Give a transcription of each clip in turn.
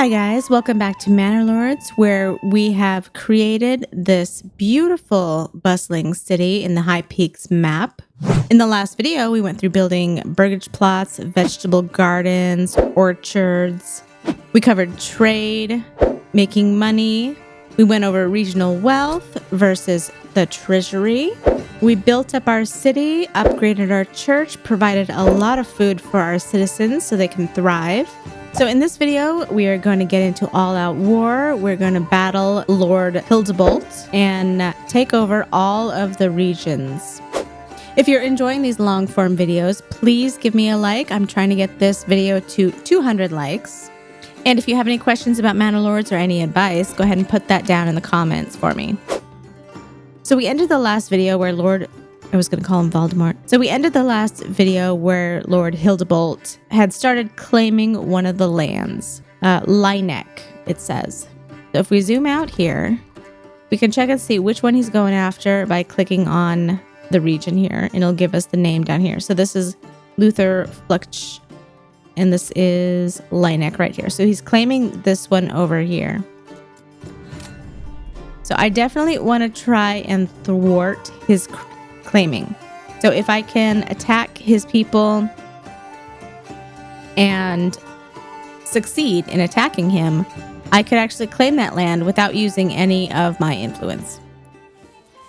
Hi guys, welcome back to Manor Lords, where we have created this beautiful bustling city in the High Peaks map. In the last video, we went through building burgage plots, vegetable gardens, orchards. We covered trade, making money. We went over regional wealth versus the treasury. We built up our city, upgraded our church, provided a lot of food for our citizens so they can thrive. So in this video, we are going to get into all-out war. We're going to battle Lord Hildebolt and take over all of the regions. If you're enjoying these long-form videos, please give me a like. I'm trying to get this video to 200 likes. And if you have any questions about Manor Lords or any advice, go ahead and put that down in the comments for me. So we ended the last video where I was going to call him Voldemort. So we ended the last video where Lord Hildebolt had started claiming one of the lands. Linek, it says. So if we zoom out here, we can check and see which one he's going after by clicking on the region here. And it'll give us the name down here. So this is Luther Flux, and this is Linek right here. So he's claiming this one over here. So I definitely want to try and thwart his claiming. So if I can attack his people and succeed in attacking him, I could actually claim that land without using any of my influence.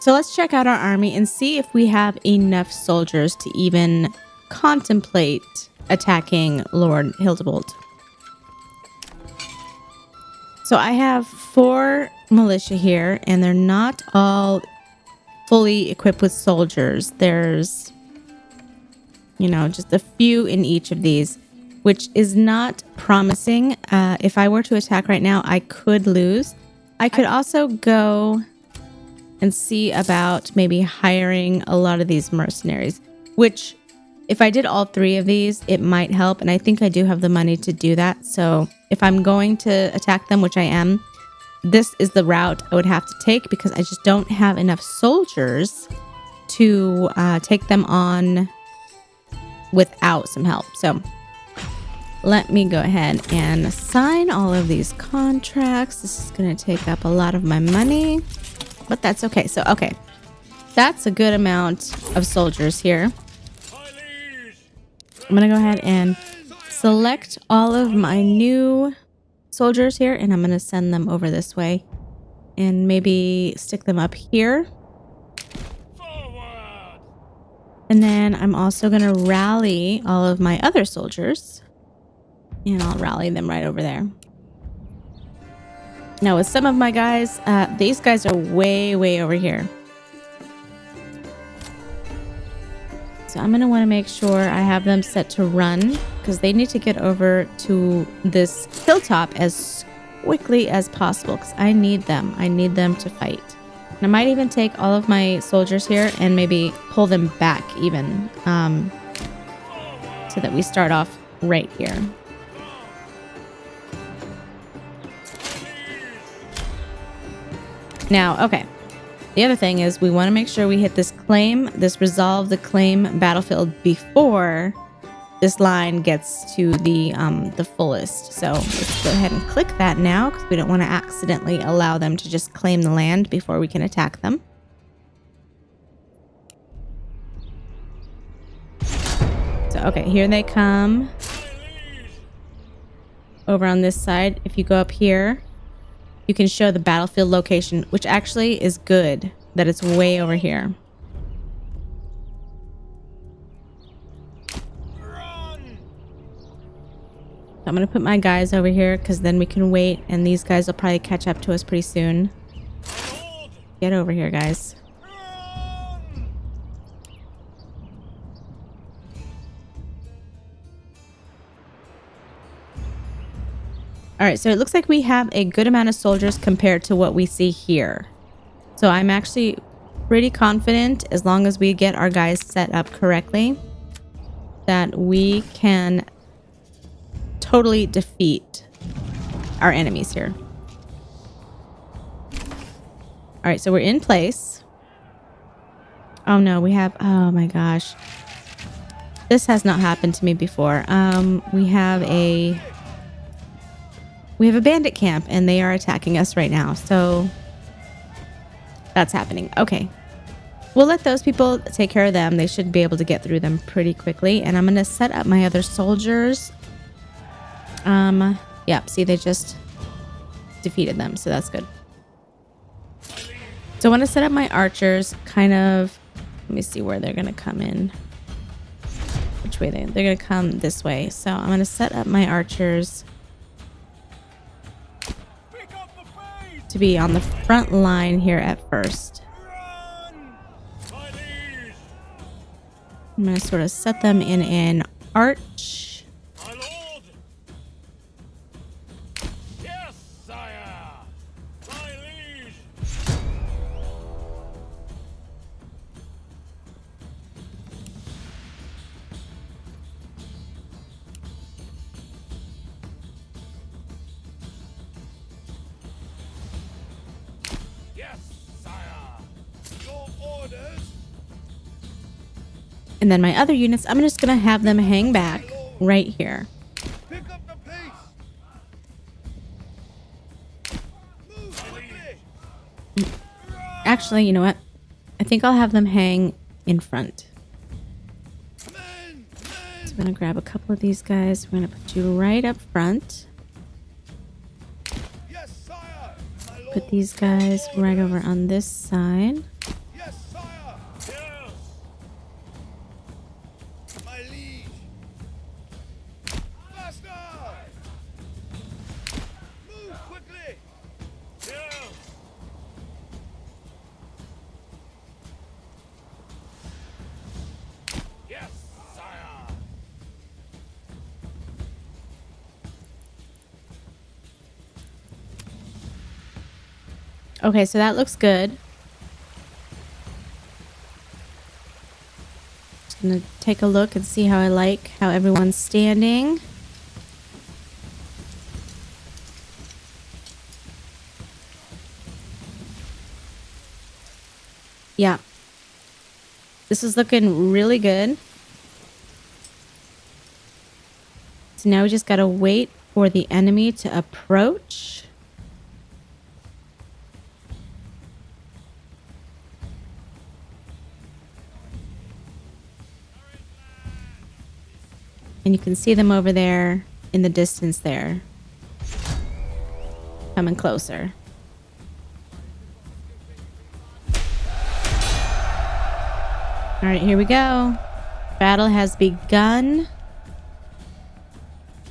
So let's check out our army and see if we have enough soldiers to even contemplate attacking Lord Hildebolt. So I have 4 militia here, and they're not all fully equipped with soldiers. There's, just a few in each of these, which is not promising. If I were to attack right now, I could lose. I could also go and see about maybe hiring a lot of these mercenaries, which if I did all 3 of these, it might help. And I think I do have the money to do that. So if I'm going to attack them, which I am, this is the route I would have to take because I just don't have enough soldiers to take them on without some help. So let me go ahead and sign all of these contracts. This is going to take up a lot of my money, but that's okay. So, okay, that's a good amount of soldiers here. I'm going to go ahead and select all of my new soldiers here, and I'm going to send them over this way and maybe stick them up here. Forward. And then I'm also going to rally all of my other soldiers, and I'll rally them right over there. Now with some of my guys, these guys are way over here. So I'm going to want to make sure I have them set to run because they need to get over to this hilltop as quickly as possible because I need them. I need them to fight. And I might even take all of my soldiers here and maybe pull them back even so that we start off right here. Now, okay. The other thing is we want to make sure we hit this resolve the claim battlefield before this line gets to the fullest. So let's go ahead and click that now because we don't want to accidentally allow them to just claim the land before we can attack them. So, okay, here they come. Over on this side, if you go up here, you can show the battlefield location, which actually is good that it's way over here. Run! I'm going to put my guys over here because then we can wait and these guys will probably catch up to us pretty soon. Get over here, guys. All right, so it looks like we have a good amount of soldiers compared to what we see here. So I'm actually pretty confident, as long as we get our guys set up correctly, that we can totally defeat our enemies here. All right, so we're in place. Oh no, we have, oh my gosh. This has not happened to me before. We we have a bandit camp and they are attacking us right now. So that's happening. Okay. We'll let those people take care of them. They should be able to get through them pretty quickly. And I'm going to set up my other soldiers. Yep. See, they just defeated them. So that's good. So I want to set up my archers kind of, let me see where they're going to come in. Which way they're going to come this way. So I'm going to set up my archers to be on the front line here at first. I'm going to sort of set them in an arch. My lord. Yes, sire. My liege. Yes, sire. Your orders. And then my other units, I'm just going to have them hang back right here. Pick up the pace. Move quickly. Actually, you know what? I think I'll have them hang in front. Men, So I'm going to grab a couple of these guys. We're going to put you right up front. yes, sire. My lord. Put these guys right over on this side. Yes, sire. Yes. My liege. Faster. Move quickly. Yes. Yes, sire. Okay, so that looks good. Just going to take a look and see how I like how everyone's standing. Yeah. This is looking really good. So now we just got to wait for the enemy to approach. And you can see them over there in the distance there. Coming closer. All right, here we go. Battle has begun.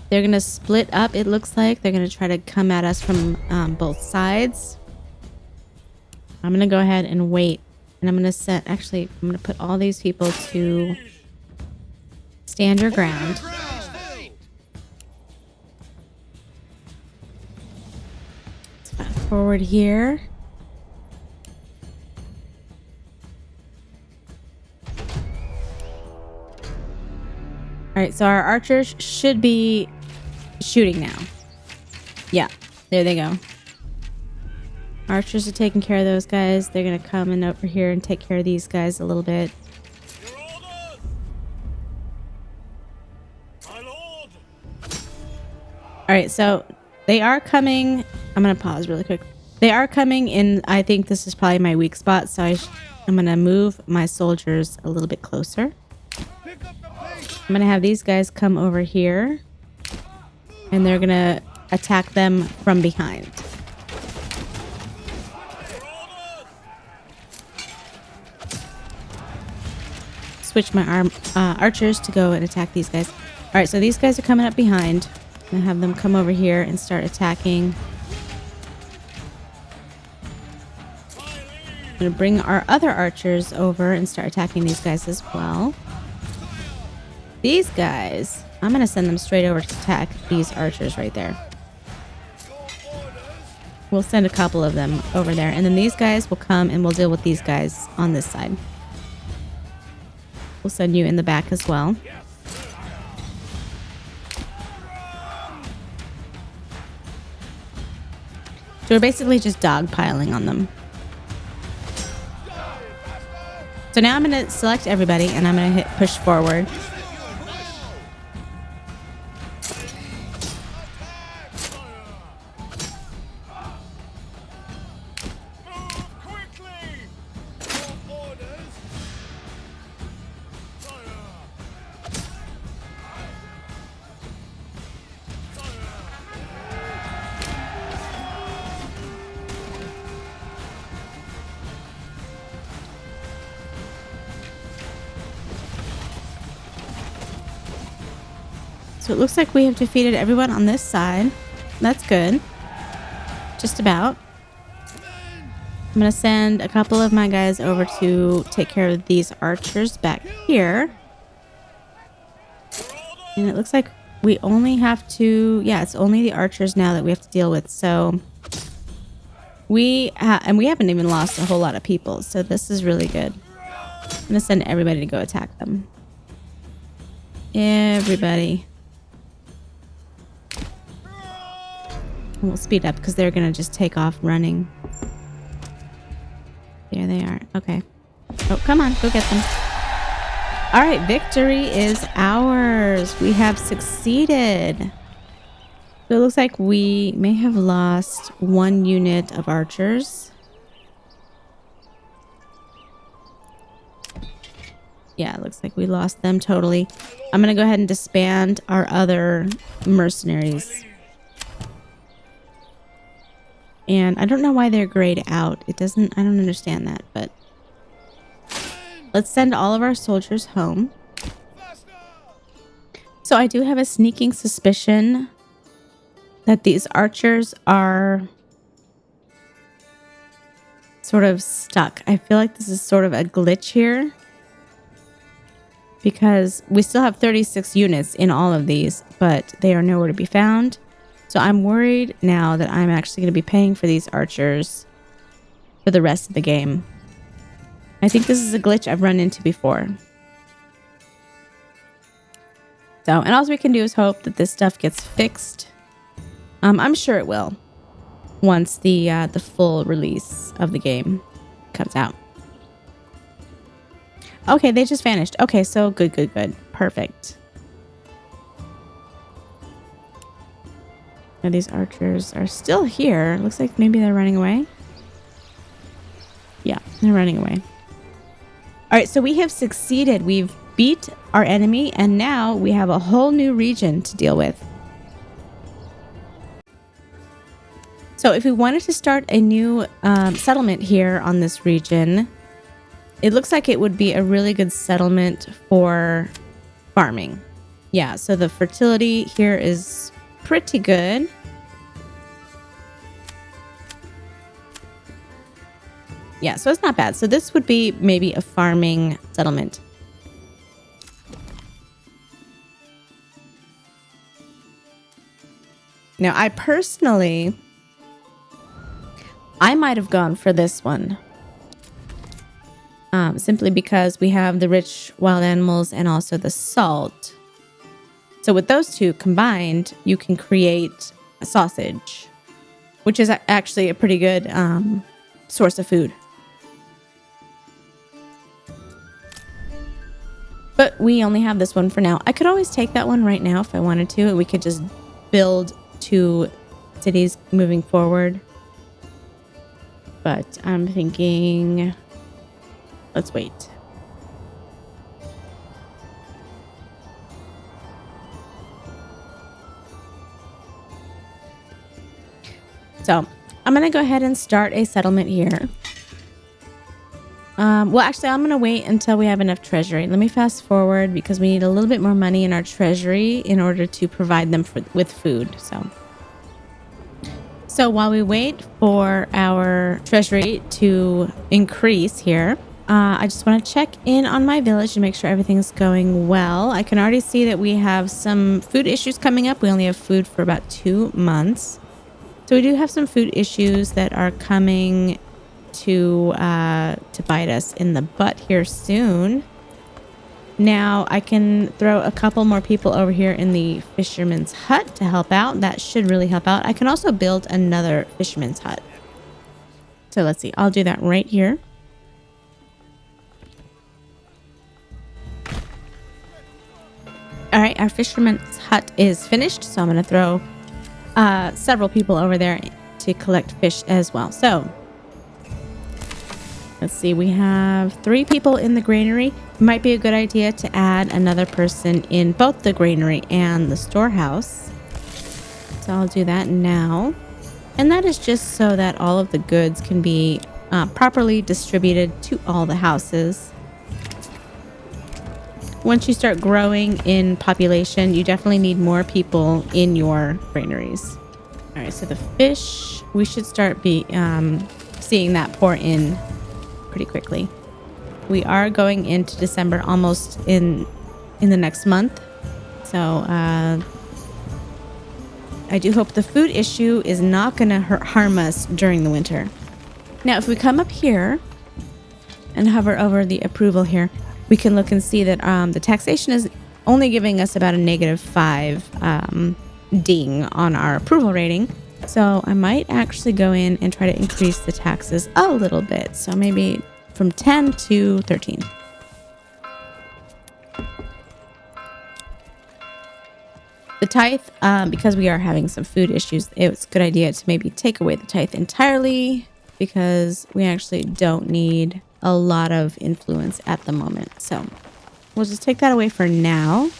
They're going to split up, it looks like. They're going to try to come at us from both sides. I'm going to go ahead and wait. And I'm going to set... Actually, I'm going to put all these people to stand your ground. Let's fast forward here. All right, so our archers should be shooting now. Yeah, there they go. Archers are taking care of those guys. They're going to come in over here and take care of these guys a little bit. Your orders. My lord. All right, so they are coming. I'm going to pause really quick. They are coming in. I think this is probably my weak spot, so I'm going to move my soldiers a little bit closer. Pick up the pace. I'm going to have these guys come over here, and they're going to attack them from behind. Your orders. Switch my archers to go and attack these guys. All right, so these guys are coming up behind. I'm going to have them come over here and start attacking. I'm going to bring our other archers over and start attacking these guys as well. These guys, I'm going to send them straight over to attack these archers right there. We'll send a couple of them over there. And then these guys will come and we'll deal with these guys on this side. We'll send you in the back as well. So we're basically just dogpiling on them. So now I'm going to select everybody and I'm going to hit push forward. So it looks like we have defeated everyone on this side. That's good. Just about. I'm going to send a couple of my guys over to take care of these archers back here. And it looks like we only have to... Yeah, it's only the archers now that we have to deal with. So we haven't even lost a whole lot of people. So this is really good. I'm going to send everybody to go attack them. Everybody. And we'll speed up because they're going to just take off running. There they are. Okay. Oh, come on. Go get them. All right. Victory is ours. We have succeeded. So it looks like we may have lost one unit of archers. Yeah, it looks like we lost them totally. I'm going to go ahead and disband our other mercenaries. And I don't know why they're grayed out. I don't understand that, but let's send all of our soldiers home. So I do have a sneaking suspicion that these archers are sort of stuck. I feel like this is sort of a glitch here because we still have 36 units in all of these, but they are nowhere to be found. So I'm worried now that I'm actually going to be paying for these archers for the rest of the game. I think this is a glitch I've run into before. So, and all we can do is hope that this stuff gets fixed. I'm sure it will once the full release of the game comes out. Okay, they just vanished. Okay, so good. Perfect. Now these archers are still here. Looks like maybe they're running away. Yeah, they're running away. All right, so we have succeeded. We've beat our enemy, and now we have a whole new region to deal with. So if we wanted to start a new settlement here on this region, it looks like it would be a really good settlement for farming. Yeah, so the fertility here is pretty good. Yeah, so it's not bad. So this would be maybe a farming settlement. Now, I might have gone for this one. Simply because we have the rich wild animals and also the salt. So with those two combined, you can create a sausage, which is actually a pretty good source of food. But we only have this one for now. I could always take that one right now if I wanted to, and we could just build 2 cities moving forward. But I'm thinking, let's wait. So I'm going to go ahead and start a settlement here. Well, actually, I'm going to wait until we have enough treasury. Let me fast forward because we need a little bit more money in our treasury in order to provide them with food. So while we wait for our treasury to increase here, I just want to check in on my village and make sure everything's going well. I can already see that we have some food issues coming up. We only have food for about 2 months. So we do have some food issues that are coming to bite us in the butt here soon. Now I can throw a couple more people over here in the fisherman's hut to help out. That should really help out. I can also build another fisherman's hut. So let's see. I'll do that right here. All right, our fisherman's hut is finished. So I'm going to throw several people over there to collect fish as well. So let's see, we have 3 people in the granary. It might be a good idea to add another person in both the granary and the storehouse. So I'll do that now. And that is just so that all of the goods can be properly distributed to all the houses. once you start growing in population, you definitely need more people in your granaries. All right, so the fish, we should start seeing that pour in pretty quickly. We are going into December almost in the next month. So I do hope the food issue is not going to harm us during the winter. Now, if we come up here and hover over the approval here, we can look and see that the taxation is only giving us about a -5 ding on our approval rating. So I might actually go in and try to increase the taxes a little bit. So maybe from 10 to 13. The tithe, because we are having some food issues, it's a good idea to maybe take away the tithe entirely because we actually don't need a lot of influence at the moment. So we'll just take that away for now.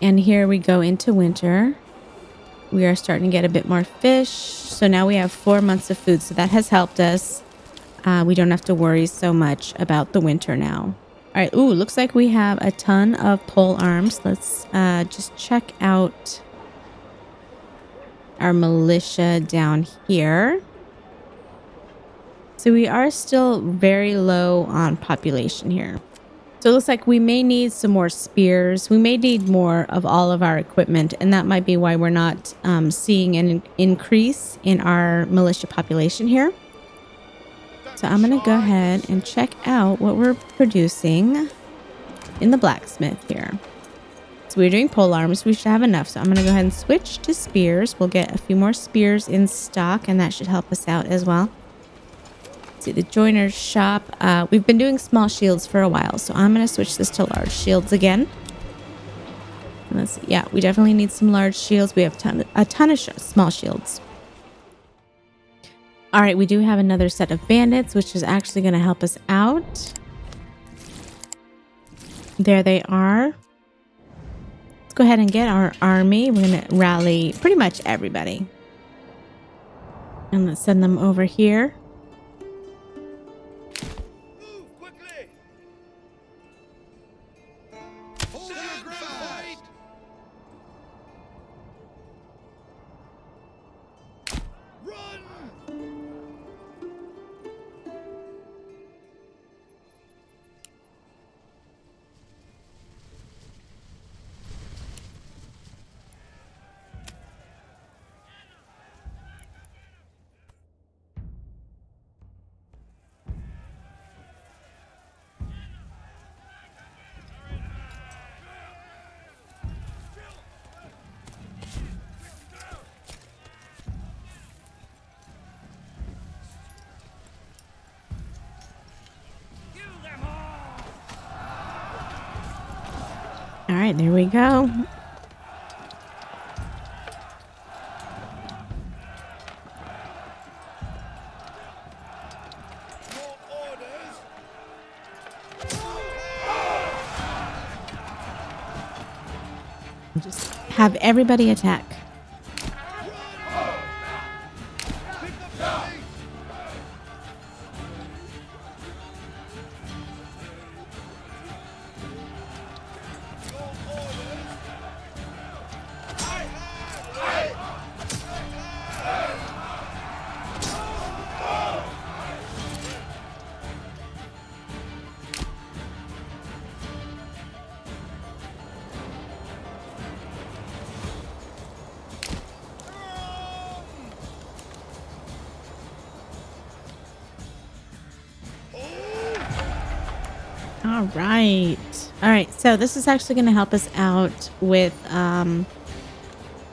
And here we go into winter. We are starting to get a bit more fish. So now we have 4 months of food. So that has helped us. We don't have to worry so much about the winter now. All right. Ooh, looks like we have a ton of pole arms. Let's just check out our militia down here. So we are still very low on population here. So it looks like we may need some more spears. We may need more of all of our equipment, and that might be why we're not seeing an increase in our militia population here. So I'm going to go ahead and check out what we're producing in the blacksmith here. So we're doing pole arms. We should have enough. So I'm going to go ahead and switch to spears. We'll get a few more spears in stock, and that should help us out as well. See the joiner's shop. We've been doing small shields for a while, so I'm going to switch this to large shields again. And let's see. Yeah, we definitely need some large shields. We have a ton of small shields. All right, we do have another set of bandits, which is actually going to help us out. There they are. Let's go ahead and get our army. We're going to rally pretty much everybody. And let's send them over here. All right, there we go. Just have everybody attack. All right. All right. So this is actually going to help us out with,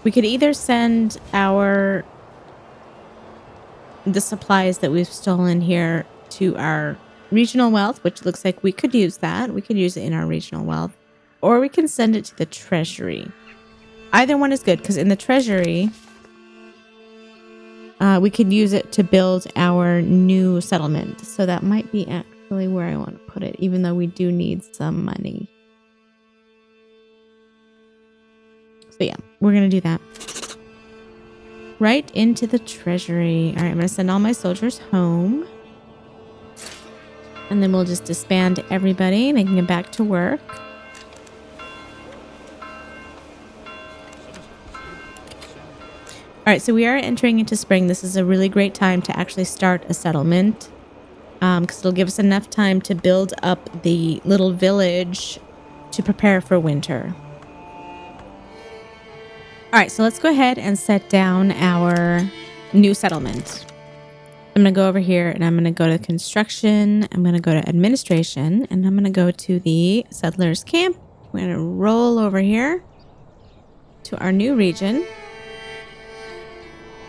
we could either send the supplies that we've stolen here to our regional wealth, which looks like we could use that. We could use it in our regional wealth, or we can send it to the treasury. Either one is good because in the treasury, we could use it to build our new settlement. So that might be actually where I want to put it, even though we do need some money. So yeah, we're going to do that. Right into the treasury. All right, I'm going to send all my soldiers home. And then we'll just disband everybody, making it back to work. All right, so we are entering into spring. This is a really great time to actually start a settlement, because it'll give us enough time to build up the little village to prepare for winter. All right, so let's go ahead and set down our new settlement. I'm going to go over here and I'm going to go to construction. I'm going to go to administration and I'm going to go to the settlers camp. We're going to roll over here to our new region.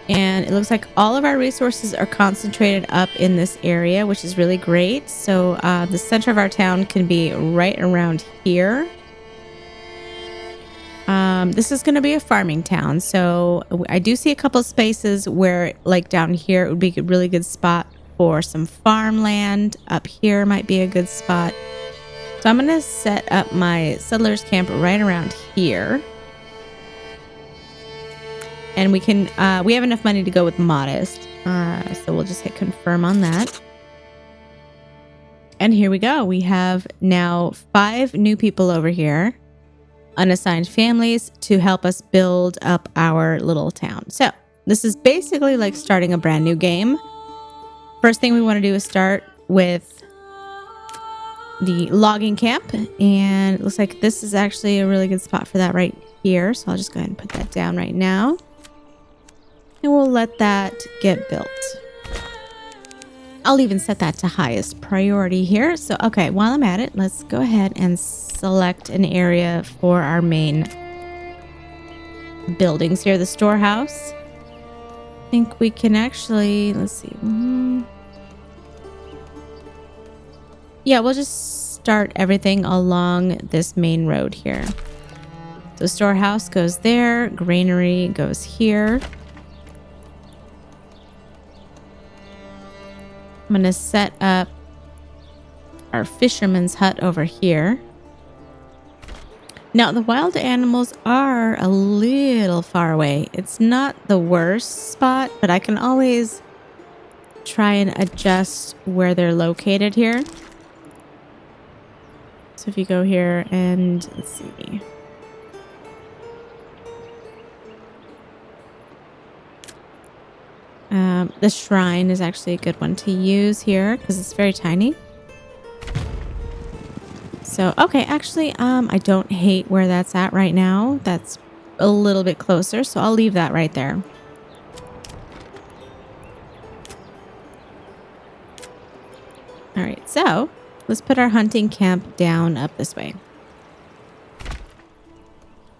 And it looks like all of our resources are concentrated up in this area, which is really great. So the center of our town can be right around here. This is going to be a farming town. So I do see a couple spaces where, like down here, it would be a really good spot for some farmland. Up here might be a good spot. So I'm going to set up my settlers camp right around here. And we can, we have enough money to go with modest. So we'll just hit confirm on that. And here we go. We have now 5 new people over here. Unassigned families to help us build up our little town. So this is basically like starting a brand new game. First thing we want to do is start with the logging camp. And it looks like this is actually a really good spot for that right here. So I'll just go ahead and put that down right now. And we'll let that get built. I'll even set that to highest priority here. So, okay, while I'm at it, let's go ahead and select an area for our main buildings here. The storehouse. I think we can actually, let's see. Yeah, we'll just start everything along this main road here. So storehouse goes there. Granary goes here. I'm going to set up our fisherman's hut over here. Now, the wild animals are a little far away. It's not the worst spot, but I can always try and adjust where they're located here. So if you go here and let's see. The shrine is actually a good one to use here because it's very tiny. So, okay, actually, I don't hate where that's at right now. That's a little bit closer, so I'll leave that right there. All right, so let's put our hunting camp down up this way.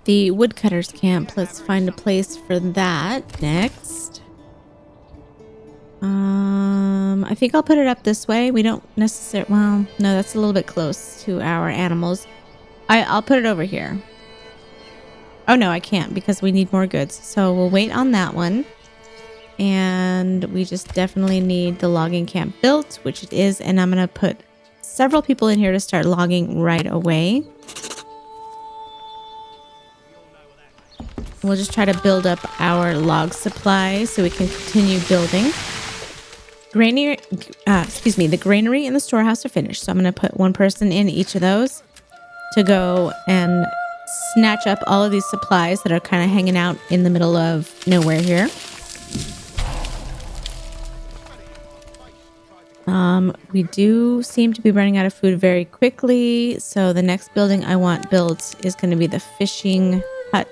The woodcutter's camp, let's find a place for that next. I think I'll put it up this way. We don't necessarily, well, no, that's a little bit close to our animals. I'll put it over here. Oh no, I can't because we need more goods. So we'll wait on that one. And we just definitely need the logging camp built, which it is. And I'm going to put several people in here to start logging right away. We'll just try to build up our log supply so we can continue building. The granary and the storehouse are finished. So I'm going to put one person in each of those to go and snatch up all of these supplies that are kind of hanging out in the middle of nowhere here. We do seem to be running out of food very quickly. So the next building I want built is going to be the fishing hut.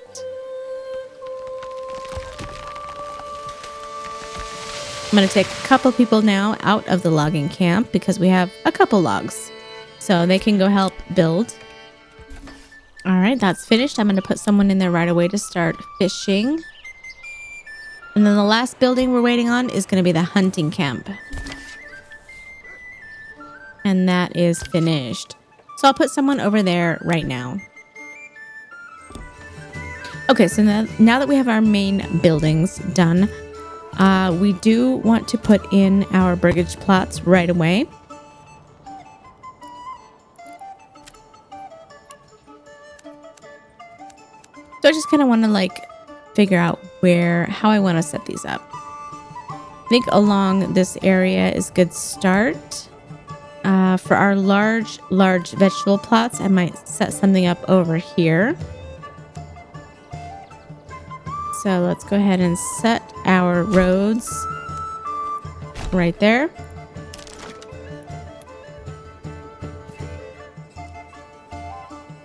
I'm going to take a couple people now out of the logging camp because we have a couple logs. So they can go help build. All right, that's finished. I'm going to put someone in there right away to start fishing. And then the last building we're waiting on is going to be the hunting camp. And that is finished. So I'll put someone over there right now. Okay, so now that we have our main buildings done, we do want to put in our burgage plots right away. So I just kind of want to figure out how I want to set these up. I think along this area is a good start. For our large vegetable plots, I might set something up over here. So let's go ahead and set our roads right there.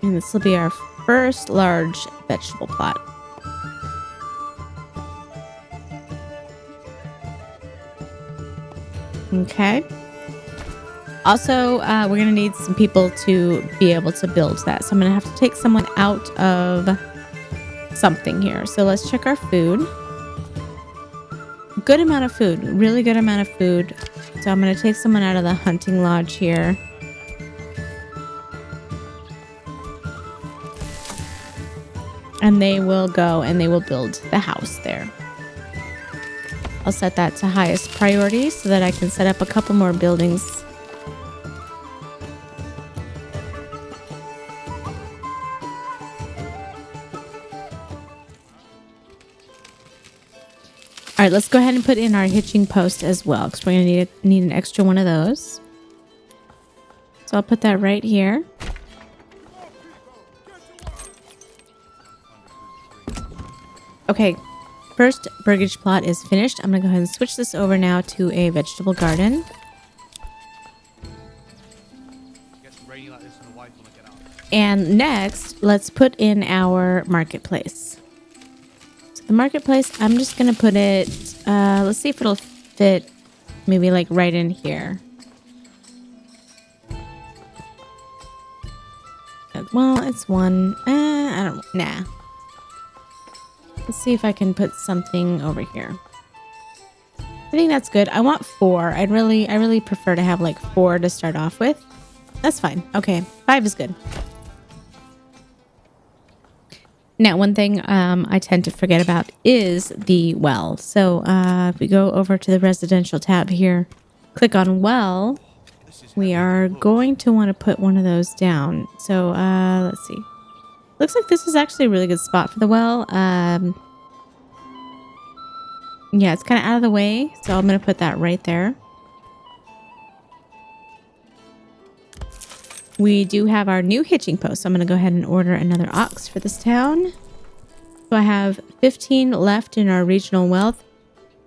And this will be our first large vegetable plot. Okay. Also, we're going to need some people to be able to build that. So I'm going to have to take someone out of something here. So let's check our food. Good amount of food. Really good amount of food. So I'm going to take someone out of the hunting lodge here. And they will go and they will build the house there. I'll set that to highest priority so that I can set up a couple more buildings. All right, let's go ahead and put in our hitching post as well, because we're going to need an extra one of those. So I'll put that right here. Okay, first burgage plot is finished. I'm going to go ahead and switch this over now to a vegetable garden. And next, let's put in our marketplace. So the marketplace, I'm just going to put it, let's see if it'll fit maybe like right in here. Well, it's one. I don't, nah. Let's see if I can put something over here. I think that's good. I want 4. I really prefer to have like 4 to start off with. That's fine. Okay, 5 is good. Now, one thing I tend to forget about is the well. So if we go over to the residential tab here, click on well, we are going to want to put one of those down. So let's see. Looks like this is actually a really good spot for the well. Yeah, it's kind of out of the way, so I'm going to put that right there. We do have our new hitching post, so I'm going to go ahead and order another ox for this town. So I have 15 left in our regional wealth.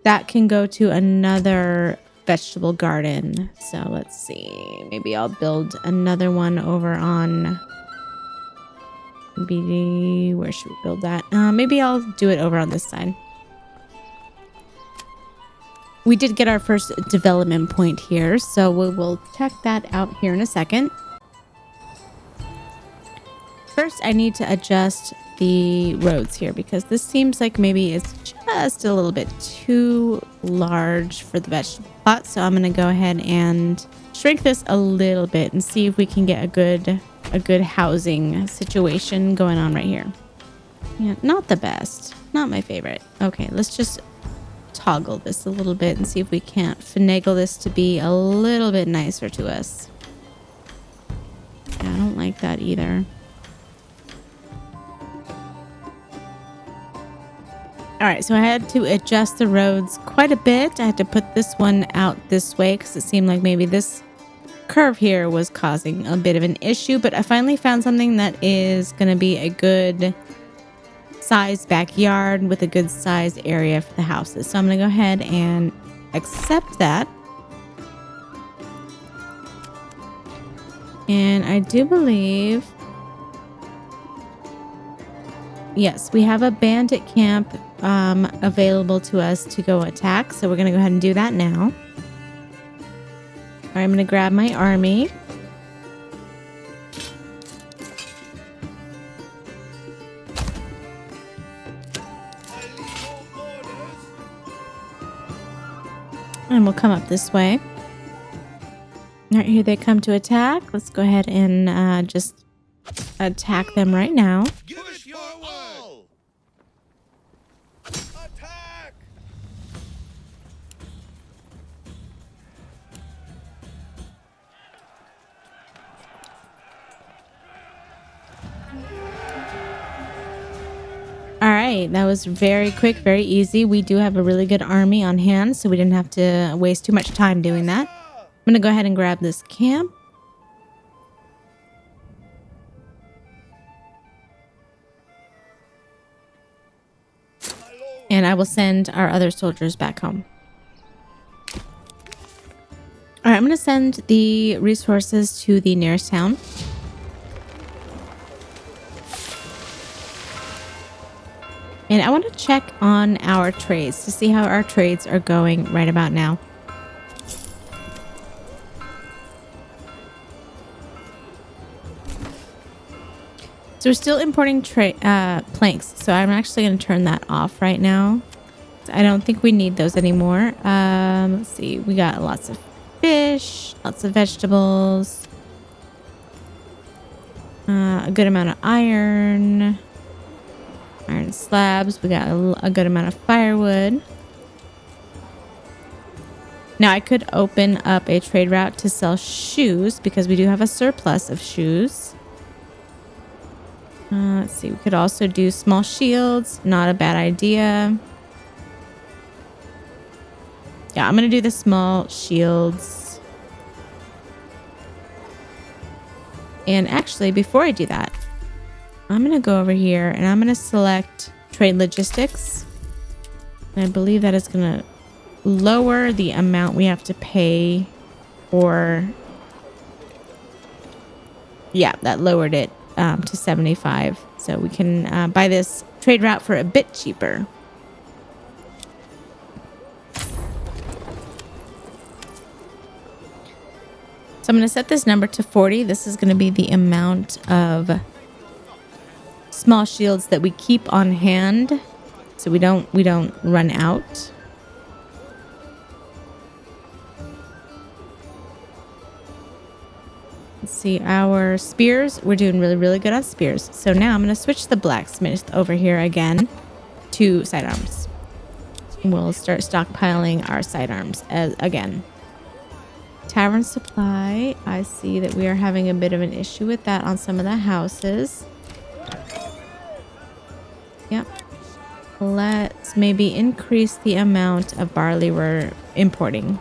That can go to another vegetable garden. So let's see. Maybe I'll build another one over on... Maybe... Where should we build that? Maybe I'll do it over on this side. We did get our first development point here, so we'll check that out here in a second. First, I need to adjust the roads here because this seems like maybe it's just a little bit too large for the vegetable plot. So I'm going to go ahead and shrink this a little bit and see if we can get a good housing situation going on right here. Yeah, not the best. Not my favorite. Okay, let's just toggle this a little bit and see if we can't finagle this to be a little bit nicer to us. Yeah, I don't like that either. All right, so I had to adjust the roads quite a bit. I had to put this one out this way because it seemed like maybe this curve here was causing a bit of an issue, but I finally found something that is going to be a good size backyard with a good size area for the houses. So I'm going to go ahead and accept that. And I do believe, yes, we have a bandit camp available to us to go attack. So we're going to go ahead and do that now. All right, I'm going to grab my army. And we'll come up this way. All right, here they come to attack. Let's go ahead and just attack them right now. Give us your word. Attack! All right, that was very quick, very easy. We do have a really good army on hand, so we didn't have to waste too much time doing that. I'm going to go ahead and grab this camp. And I will send our other soldiers back home. All right, I'm going to send the resources to the nearest town. And I want to check on our trades to see how our trades are going right about now. So we're still importing planks. So I'm actually going to turn that off right now. I don't think we need those anymore. Let's see. We got lots of fish, lots of vegetables, a good amount of iron slabs. We got a good amount of firewood. Now I could open up a trade route to sell shoes because we do have a surplus of shoes. Let's see. We could also do small shields. Not a bad idea. Yeah, I'm going to do the small shields. And actually, before I do that, I'm going to go over here and I'm going to select trade logistics. And I believe that is going to lower the amount we have to pay for. Yeah, that lowered it to 75. So we can buy this trade route for a bit cheaper. So I'm going to set this number to 40. This is going to be the amount of small shields that we keep on hand, so we don't run out. Let's see, our spears, we're doing really good on spears. So now I'm going to switch the blacksmith over here again to sidearms. We'll start stockpiling our sidearms again. Tavern supply. I see that we are having a bit of an issue with that on some of the houses. Yep. Let's maybe increase the amount of barley we're importing.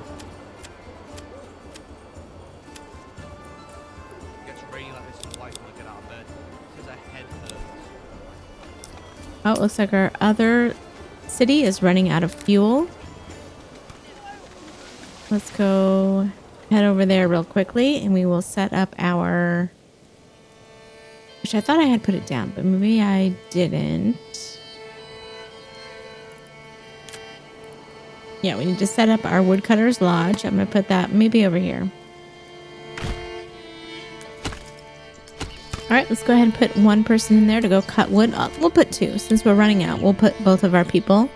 Oh, it looks like our other city is running out of fuel. Let's go head over there real quickly and we will set up our... Which I thought I had put it down, but maybe I didn't. Yeah, we need to set up our woodcutter's lodge. I'm going to put that maybe over here. All right, let's go ahead and put one person in there to go cut wood. Oh, we'll put two. Since we're running out, we'll put both of our people.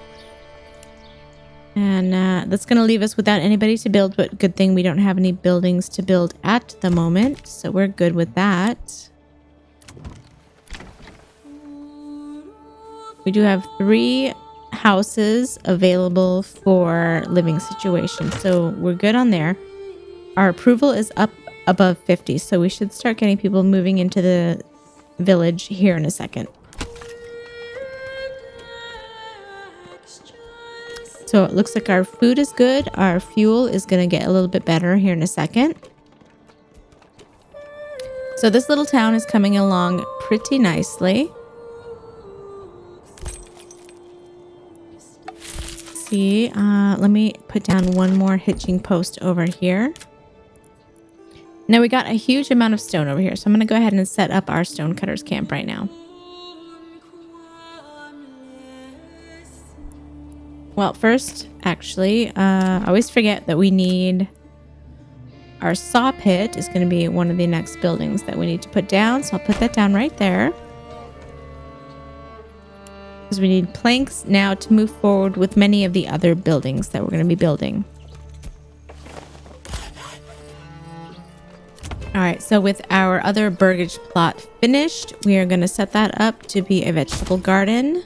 And that's going to leave us without anybody to build, but good thing we don't have any buildings to build at the moment. So we're good with that. We do have 3 houses available for living situations. So we're good on there. Our approval is up above 50. So we should start getting people moving into the village here in a second. So it looks like our food is good. Our fuel is going to get a little bit better here in a second. So this little town is coming along pretty nicely. See, let me put down one more hitching post over here. Now we got a huge amount of stone over here. So I'm going to go ahead and set up our stonecutter's camp right now. Well, first, actually, I always forget that we need... Our saw pit is going to be one of the next buildings that we need to put down. So I'll put that down right there. Because we need planks now to move forward with many of the other buildings that we're going to be building. All right, so with our other burgage plot finished, we are going to set that up to be a vegetable garden.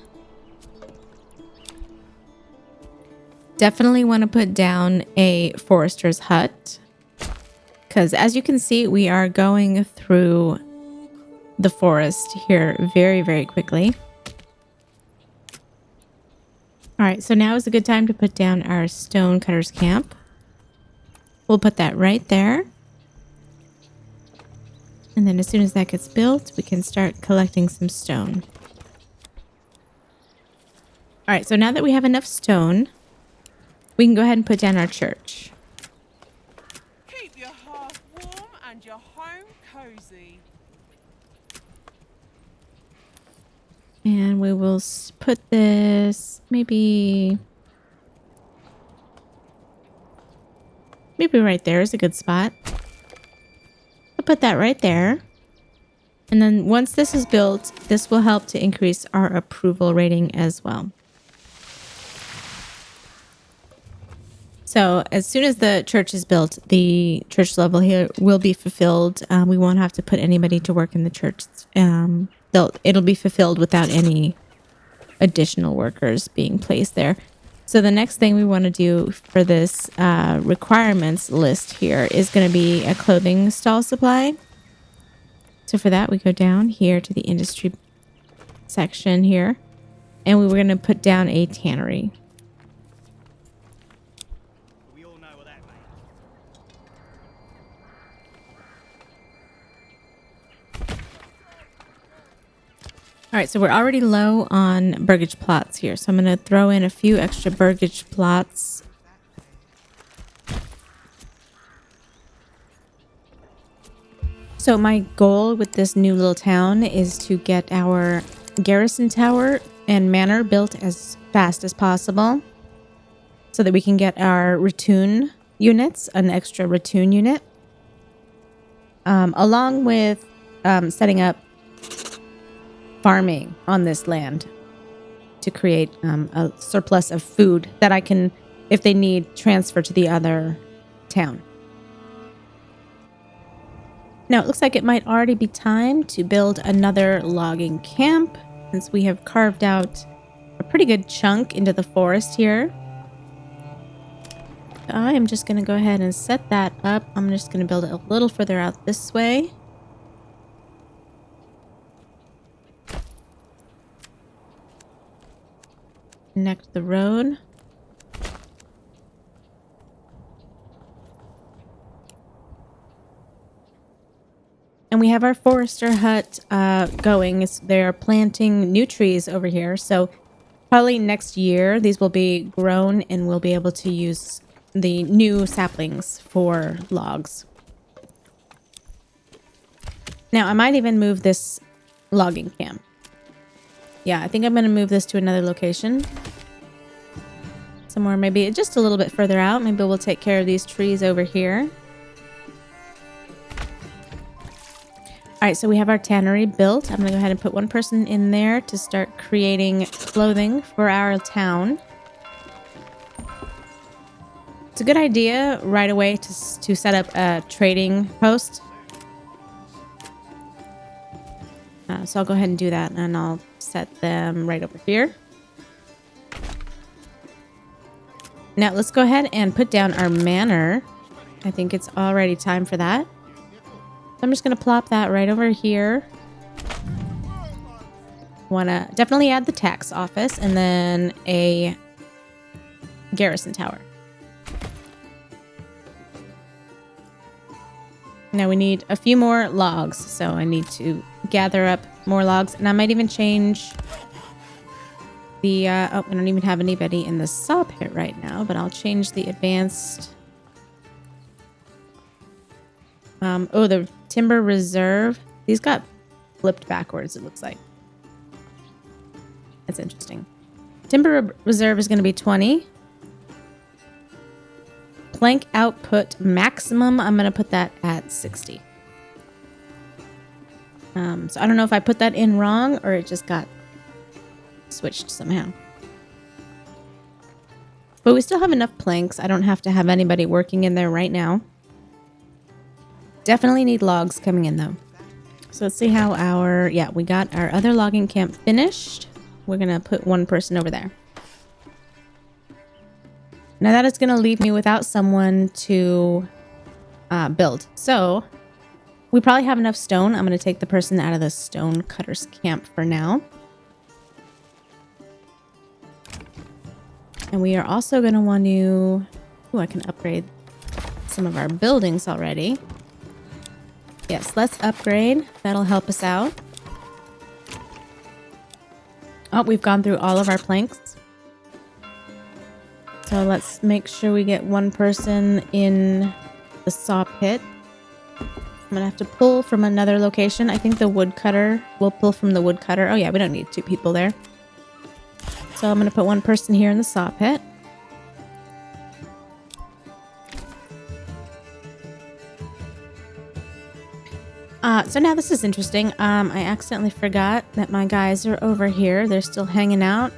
Definitely want to put down a forester's hut. Because as you can see, we are going through the forest here very quickly. All right, so now is a good time to put down our stonecutter's camp. We'll put that right there. And then as soon as that gets built, we can start collecting some stone. All right, so now that we have enough stone, we can go ahead and put down our church. Keep your hearth warm and your home cozy. And we will put this maybe right there is a good spot. I'll put that right there. And then once this is built, this will help to increase our approval rating as well. So as soon as the church is built, the church level here will be fulfilled. We won't have to put anybody to work in the church. It'll be fulfilled without any additional workers being placed there. So the next thing we want to do for this requirements list here is going to be a clothing stall supply. So for that, we go down here to the industry section here, and we were going to put down a tannery. We all know what that means. All right, so we're already low on burgage plots here. So I'm going to throw in a few extra burgage plots. So my goal with this new little town is to get our garrison tower and manor built as fast as possible so that we can get our ratoon units, an extra ratoon unit, along with setting up farming on this land to create a surplus of food that I can, if they need, transfer to the other town. Now it looks like it might already be time to build another logging camp since we have carved out a pretty good chunk into the forest here. I am just going to go ahead and set that up. I'm just going to build it a little further out this way. Connect the road. And we have our forester hut going. They're planting new trees over here. So probably next year, these will be grown and we'll be able to use the new saplings for logs. Now, I might even move this logging camp. Yeah, I think I'm going to move this to another location. Somewhere maybe just a little bit further out. Maybe we'll take care of these trees over here. All right, so we have our tannery built. I'm going to go ahead and put one person in there to start creating clothing for our town. It's a good idea right away to set up a trading post. So I'll go ahead and do that, and I'll set them right over here. Now let's go ahead and put down our manor. I think it's already time for that. I'm just going to plop that right over here. Want to definitely add the tax office and then a garrison tower. Now we need a few more logs, so I need to gather up more logs, and I might even change the oh, I don't even have anybody in the saw pit right now, but I'll change the advanced oh, the timber reserve. These got flipped backwards, it looks like. That's interesting. Timber reserve is going to be 20. Plank output maximum, I'm going to put that at 60. So I don't know if I put that in wrong or it just got switched somehow. But we still have enough planks. I don't have to have anybody working in there right now. Definitely need logs coming in though. So let's see how our, yeah, we got our other logging camp finished. We're going to put one person over there. Now that is going to leave me without someone to build. So we probably have enough stone. I'm going to take the person out of the stone cutter's camp for now. And we are also going to want to... Oh, I can upgrade some of our buildings already. Yes, let's upgrade. That'll help us out. Oh, we've gone through all of our planks. So let's make sure we get one person in the saw pit. I'm gonna have to pull from another location. I think the woodcutter, we'll pull from the woodcutter. Oh yeah, we don't need 2 people there. So I'm gonna put one person here in the saw pit. So now this is interesting. I accidentally forgot that my guys are over here. They're still hanging out.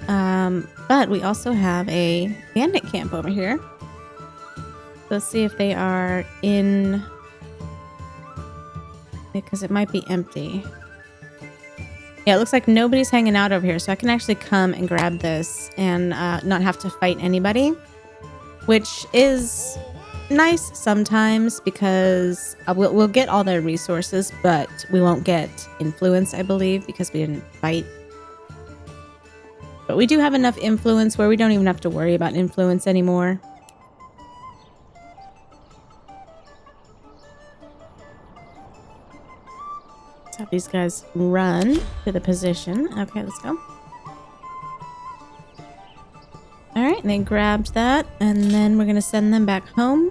But we also have a bandit camp over here. Let's see if they are in, because it might be empty. Yeah, it looks like nobody's hanging out over here. So I can actually come and grab this and not have to fight anybody, which is nice sometimes because we'll get all their resources, but we won't get influence, I believe, because we didn't fight. But we do have enough influence where we don't even have to worry about influence anymore. Let's have these guys run to the position. Okay, let's go. All right, they grabbed that, and then we're going to send them back home.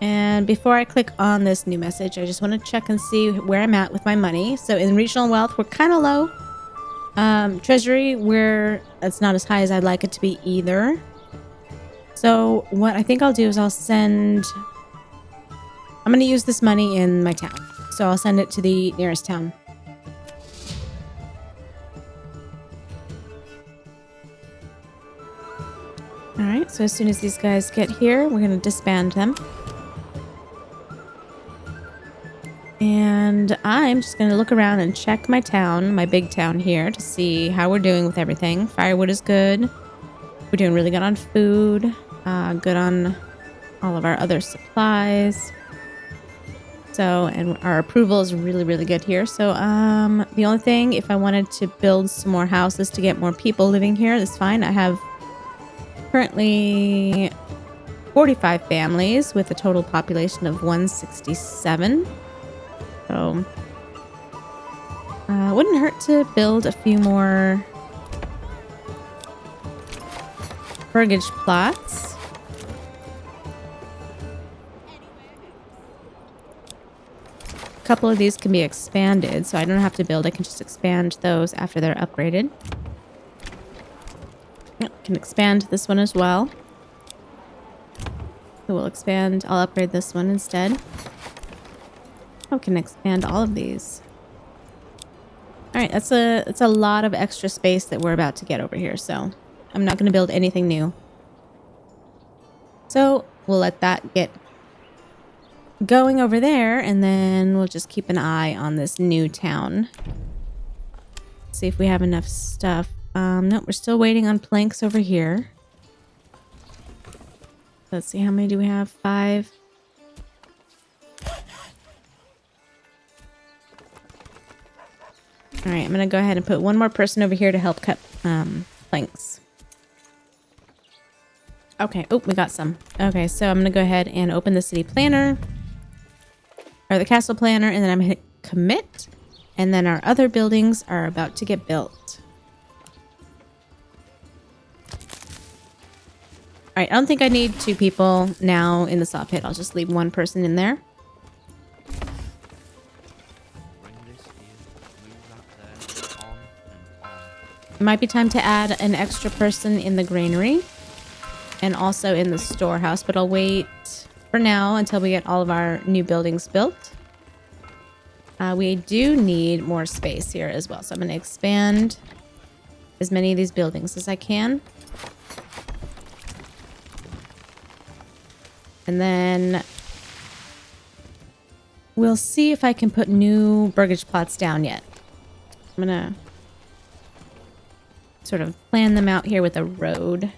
And before I click on this new message, I just want to check and see where I'm at with my money. So in regional wealth, we're kind of low. Treasury, it's not as high as I'd like it to be either. So what I think I'll do is I'm going to use this money in my town. So I'll send it to the nearest town. Alright, so as soon as these guys get here, we're going to disband them. And I'm just going to look around and check my town, my big town here, to see how we're doing with everything. Firewood is good. We're doing really good on food. Good on all of our other supplies. So, and our approval is really, really good here. So, the only thing, if I wanted to build some more houses to get more people living here, that's fine. I have currently 45 families with a total population of 167. So, wouldn't hurt to build a few more burgage plots. A couple of these can be expanded, so I don't have to build. I can just expand those after they're upgraded. Yep, can expand this one as well. So I'll upgrade this one instead. Oh, can expand all of these. All right, that's a lot of extra space that we're about to get over here, so I'm not going to build anything new. So we'll let that get going over there, and then we'll just keep an eye on this new town. See if we have enough stuff. Nope, we're still waiting on planks over here. Let's see, how many do we have? 5. All right, I'm going to go ahead and put one more person over here to help cut planks. Okay, oh, we got some. Okay, so I'm going to go ahead and open the city planner, or the castle planner, and then I'm going to hit commit, and then our other buildings are about to get built. All right, I don't think I need 2 people now in the saw pit. I'll just leave one person in there. It might be time to add an extra person in the granary and also in the storehouse, but I'll wait for now until we get all of our new buildings built. We do need more space here as well, so I'm going to expand as many of these buildings as I can. And then we'll see if I can put new burgage plots down yet. I'm going to sort of plan them out here with a road.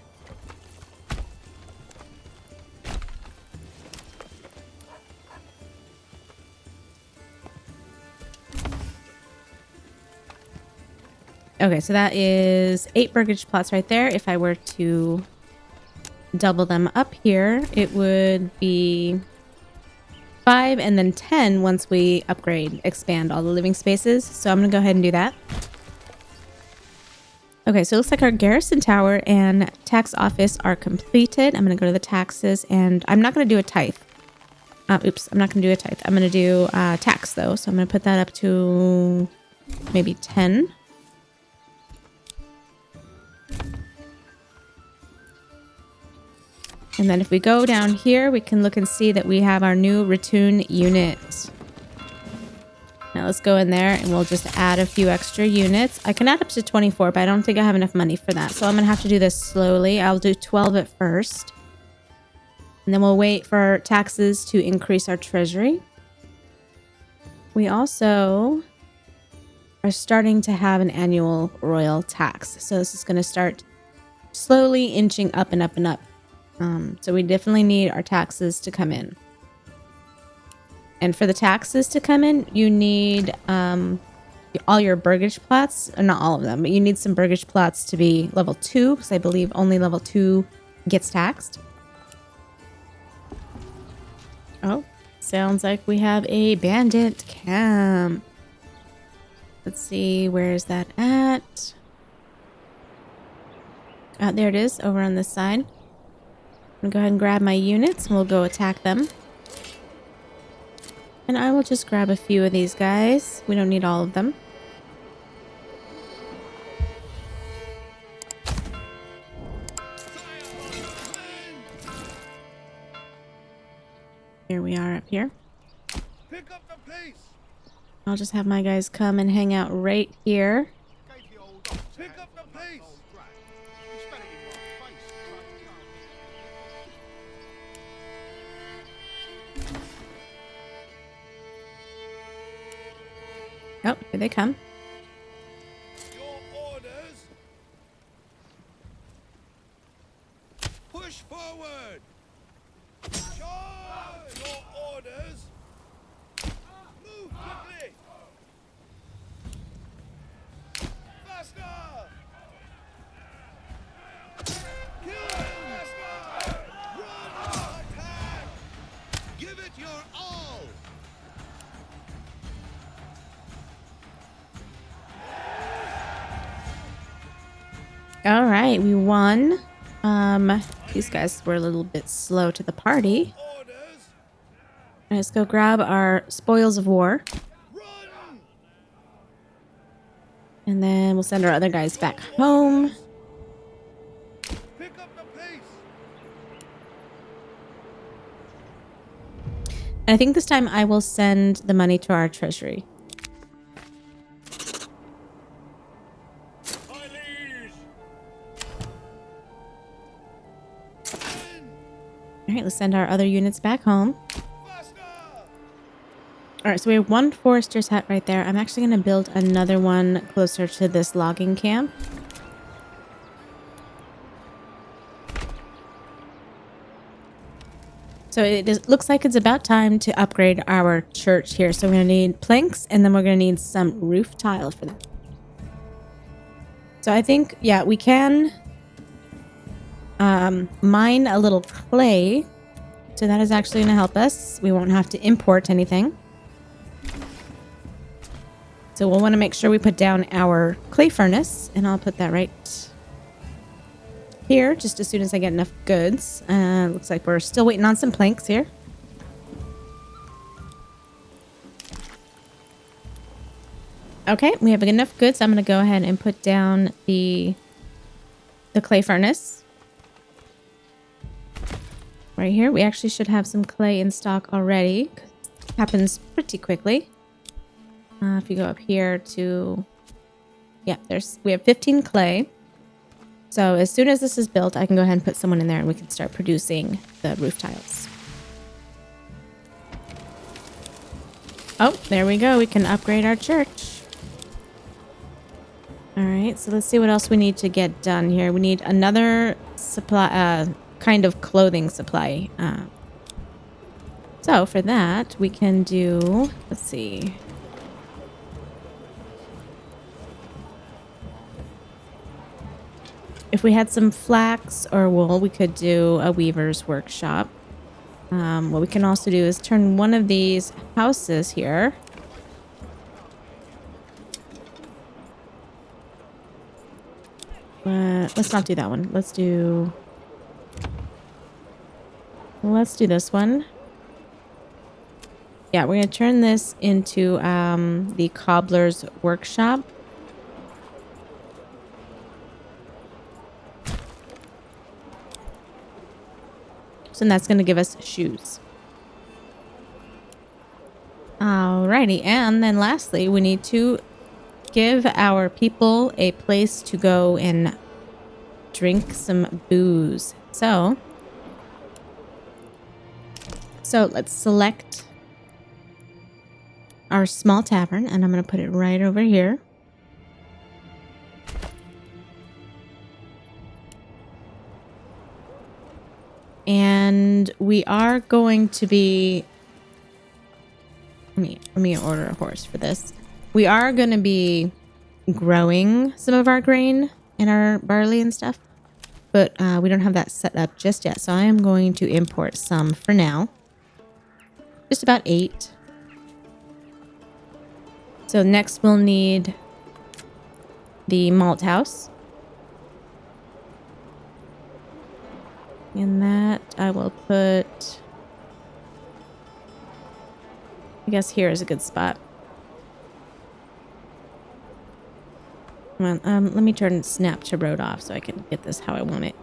Okay, so that is 8 burgage plots right there. If I were to double them up here, it would be 5 and then 10 once we expand all the living spaces. So I'm going to go ahead and do that. Okay, so it looks like our garrison tower and tax office are completed. I'm going to go to the taxes, and I'm not going to do a tithe. Oops, I'm not going to do a tithe. I'm going to do tax, though. So I'm going to put that up to maybe 10. And then if we go down here, we can look and see that we have our new Ratoon unit. Now let's go in there and we'll just add a few extra units. I can add up to 24, but I don't think I have enough money for that. So I'm going to have to do this slowly. I'll do 12 at first. And then we'll wait for taxes to increase our treasury. We also are starting to have an annual royal tax. So this is going to start slowly inching up and up and up. So we definitely need our taxes to come in. And for the taxes to come in, you need all your burgage plots, or not all of them, but you need some burgage plots to be level 2, because I believe only level 2 gets taxed. Oh, sounds like we have a bandit camp. Let's see, where is that at? There it is, over on this side. I'm gonna go ahead and grab my units, and we'll go attack them. And I will just grab a few of these guys. We don't need all of them. Here we are up here. Pick up the pace. I'll just have my guys come and hang out right here. Pick up the pace. Oh, here they come. Your orders. Push forward. Charge. Your orders. Move quickly. Faster. Kill faster. Run. Attack. Give it your all. All right, we won. These guys were a little bit slow to the party. Orders. Let's go grab our spoils of war. Run. And then we'll send our other guys back home. Pick up the pace. And I think this time I will send the money to our treasury. All right, let's send our other units back home. All right, so we have one forester's hut right there. I'm actually going to build another one closer to this logging camp. So looks like it's about time to upgrade our church here. So we're going to need planks, and then we're going to need some roof tile for that. So I think, yeah, we can mine a little clay. So that is actually going to help us. We won't have to import anything. So we'll want to make sure we put down our clay furnace, and I'll put that right here just as soon as I get enough goods. Looks like we're still waiting on some planks here. Okay, we have enough goods. I'm going to go ahead and put down the clay furnace. Right here. We actually should have some clay in stock already. It happens pretty quickly. If you go up here to... Yeah, we have 15 clay. So as soon as this is built, I can go ahead and put someone in there and we can start producing the roof tiles. Oh, there we go. We can upgrade our church. All right, so let's see what else we need to get done here. We need another supply, kind of clothing supply. So for that, we can do, let's see. If we had some flax or wool, we could do a weaver's workshop. What we can also do is turn one of these houses here. let's not do that one. Let's do this one. Yeah, we're going to turn this into the cobbler's workshop. So that's going to give us shoes. Alrighty, and then lastly, we need to give our people a place to go and drink some booze. So let's select our small tavern, and I'm going to put it right over here. And we are going to be... Let me order a horse for this. We are going to be growing some of our grain and our barley and stuff, but we don't have that set up just yet. So I am going to import some for now. Just about 8. So next we'll need the malt house. In that I will put... I guess here is a good spot. Come on, let me turn snap to road off so I can get this how I want it.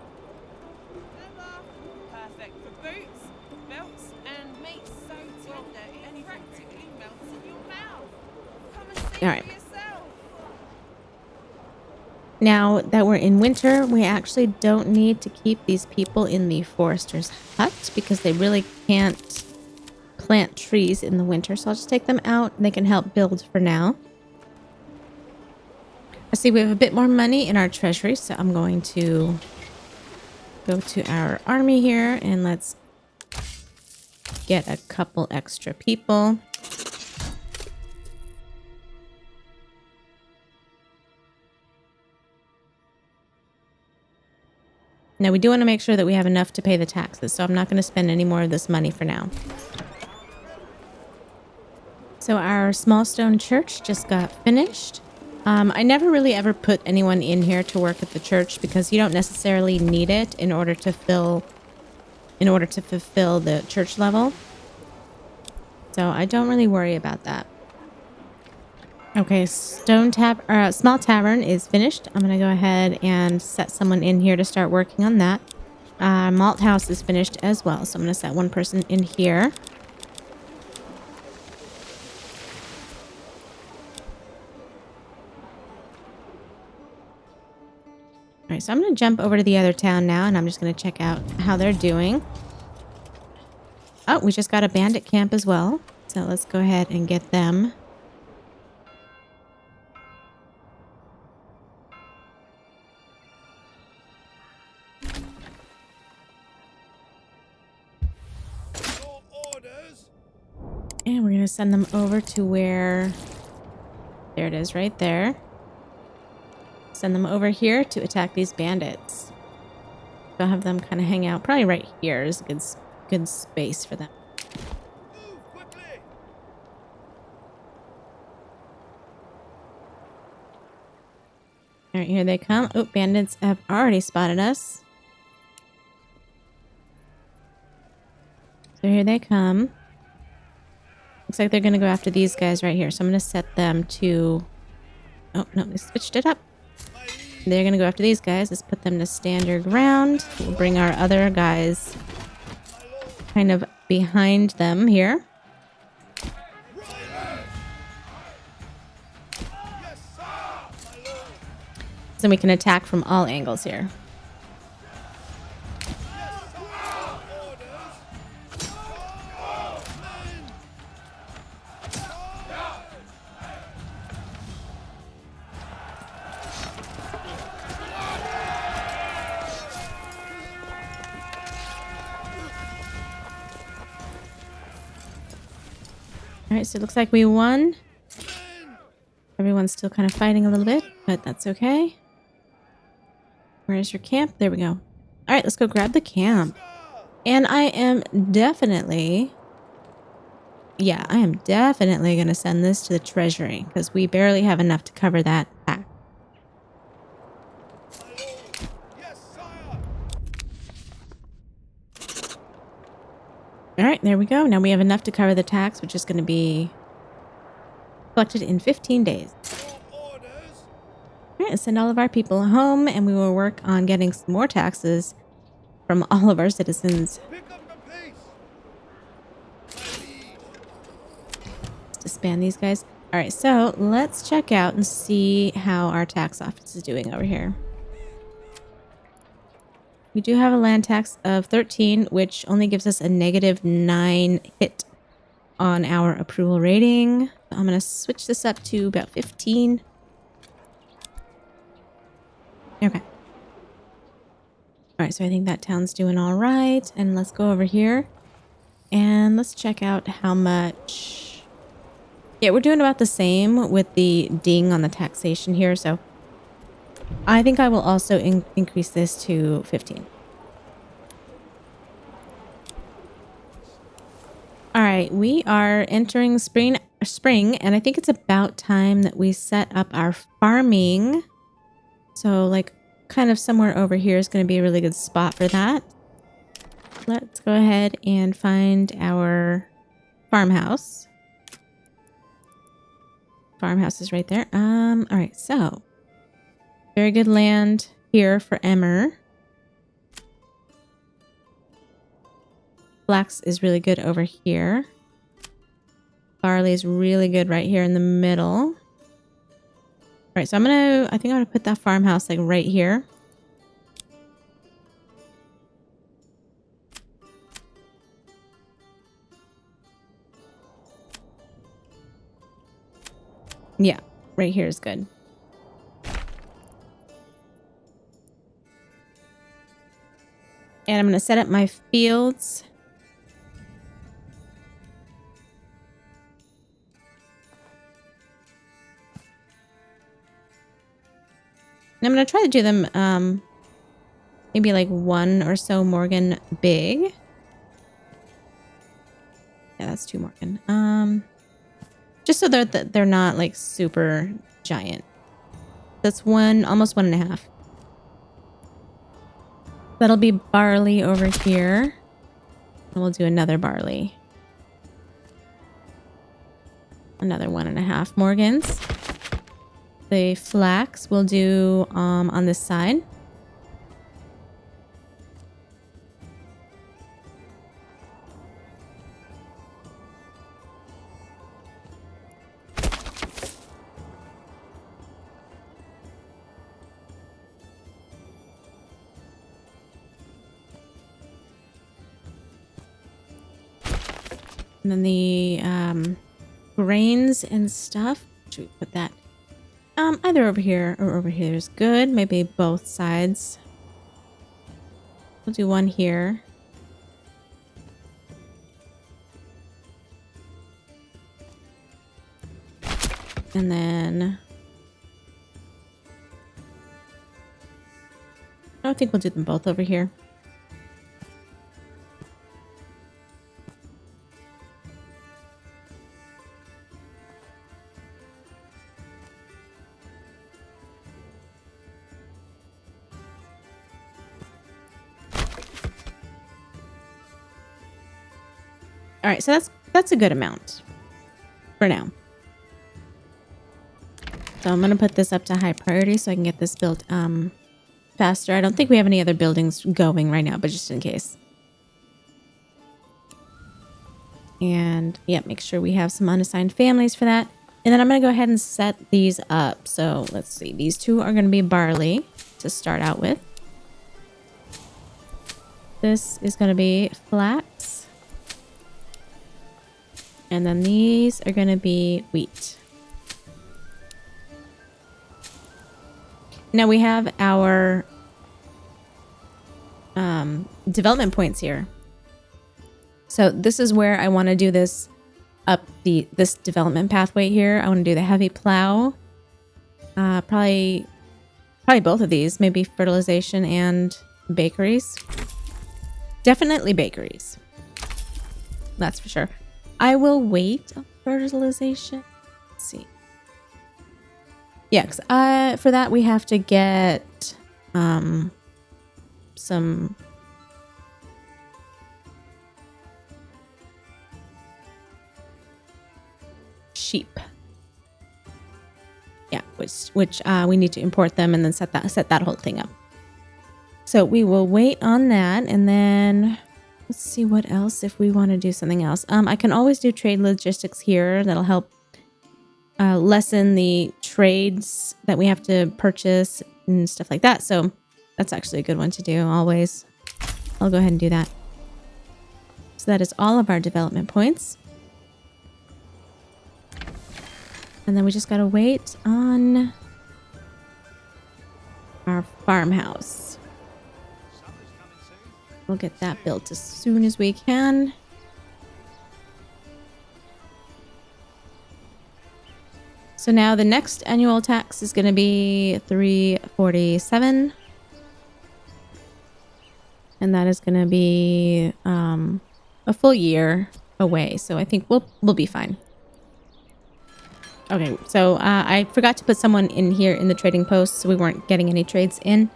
Perfect for boots, belts, and meat so tender it practically melts in your mouth. Come and see All right. for yourself. Now that we're in winter, we actually don't need to keep these people in the forester's hut because they really can't plant trees in the winter. So I'll just take them out and they can help build for now. I see we have a bit more money in our treasury, so I'm going to go to our army here and let's get a couple extra people. Now we do want to make sure that we have enough to pay the taxes, so I'm not going to spend any more of this money for now. So our small stone church just got finished. I never really ever put anyone in here to work at the church because you don't necessarily need it in order to fulfill the church level. So I don't really worry about that. Okay, small tavern is finished. I'm gonna go ahead and set someone in here to start working on that. Malt house is finished as well, so I'm gonna set one person in here. All right, so I'm going to jump over to the other town now, and I'm just going to check out how they're doing. Oh, we just got a bandit camp as well. So let's go ahead and get them. Your orders. And we're going to send them over to where... There it is, right there. Send them over here to attack these bandits. I'll have them kind of hang out. Probably right here is a good space for them. Move quickly. All right, here they come. Oh, bandits have already spotted us. So here they come. Looks like they're going to go after these guys right here. So I'm going to set them to... Oh, no, they switched it up. They're going to go after these guys. Let's put them to stand your ground. We'll bring our other guys kind of behind them here. Yes, sir, my lord. So we can attack from all angles here. All right, so it looks like we won. Everyone's still kind of fighting a little bit, but that's okay. Where's your camp? There we go. All right, let's go grab the camp. And I am definitely... Yeah, I am definitely going to send this to the treasury because we barely have enough to cover that back. All right, there we go. Now we have enough to cover the tax, which is going to be collected in 15 days. Your orders. All right, send all of our people home, and we will work on getting some more taxes from all of our citizens. Pick up the pace. My liege. Disband these guys. All right, so let's check out and see how our tax office is doing over here. We do have a land tax of 13, which only gives us a -9 hit on our approval rating. I'm going to switch this up to about 15. Okay. All right, so I think that town's doing all right. And let's go over here and let's check out how much. Yeah, we're doing about the same with the ding on the taxation here. So I think I will also increase this to 15. All right, we are entering spring, and I think it's about time that we set up our farming. So like kind of somewhere over here is going to be a really good spot for that. Let's go ahead and find our farmhouse. Farmhouse is right there. All right, so very good land here for Emmer. Flax is really good over here. Barley is really good right here in the middle. All right, so I think I'm gonna put that farmhouse like right here. Yeah, right here is good. And I'm gonna set up my fields. And I'm going to try to do them maybe like 1 or so Morgan big. Yeah, that's 2 Morgan. Just so that they're not like super giant. That's almost 1.5. That'll be barley over here. And we'll do another barley. Another 1.5 Morgans. The flax we'll do on this side. And then the grains and stuff. Should we put that? Either over here or over here is good. Maybe both sides. We'll do one here. And then I think we'll do them both over here. All right, so that's a good amount for now. So I'm going to put this up to high priority so I can get this built faster. I don't think we have any other buildings going right now, but just in case. And yeah, make sure we have some unassigned families for that. And then I'm going to go ahead and set these up. So let's see. These two are going to be barley to start out with. This is going to be flax. And then these are going to be wheat. Now we have our development points here. So this is where I want to do this this development pathway here. I want to do the heavy plow. Probably both of these. Maybe fertilization and bakeries. Definitely bakeries. That's for sure. I will wait on fertilization. Let's see. Yeah, because for that we have to get some sheep. Yeah, which we need to import them and then set that whole thing up. So we will wait on that, and then let's see what else if we want to do something else. I can always do trade logistics here. That'll help lessen the trades that we have to purchase and stuff like that. So that's actually a good one to do always. I'll go ahead and do that. So that is all of our development points. And then we just gotta wait on our farmhouse. We'll get that built as soon as we can. So now the next annual tax is going to be 347. And that is going to be a full year away. So I think we'll be fine. Okay, so I forgot to put someone in here in the trading post, so we weren't getting any trades in.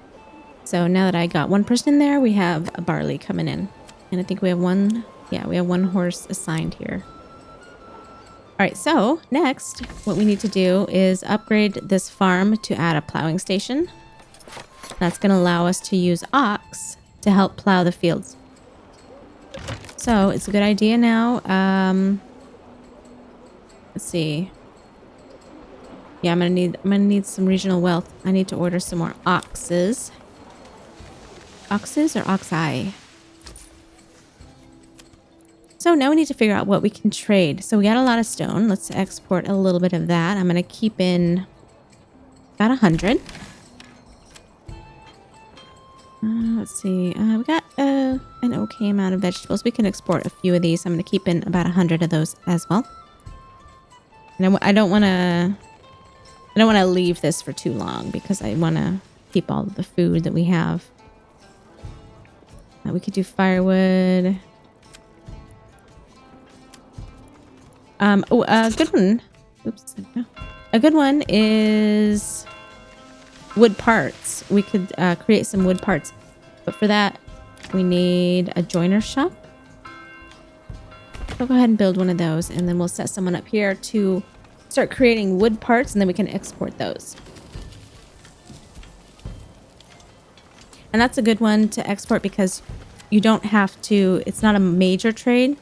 So now that I got one person in there, we have a barley coming in. And I think we have one, yeah, we have one horse assigned here. All right, so next, what we need to do is upgrade this farm to add a plowing station. That's going to allow us to use ox to help plow the fields. So it's a good idea now. Let's see. Yeah, I'm gonna need some regional wealth. I need to order some more oxes. Oxes or oxeye? So now we need to figure out what we can trade. So we got a lot of stone. Let's export a little bit of that. I'm gonna keep in about 100. Let's see. We got an okay amount of vegetables. We can export a few of these. I'm gonna keep in about 100 of those as well. And I don't want to leave this for too long because I want to keep all of the food that we have. We could do firewood. A good one. Oops. A good one is wood parts. We could create some wood parts. But for that, we need a joiner shop. So go ahead and build one of those, and then we'll set someone up here to start creating wood parts, and then we can export those. And that's a good one to export because you don't have to, it's not a major trade.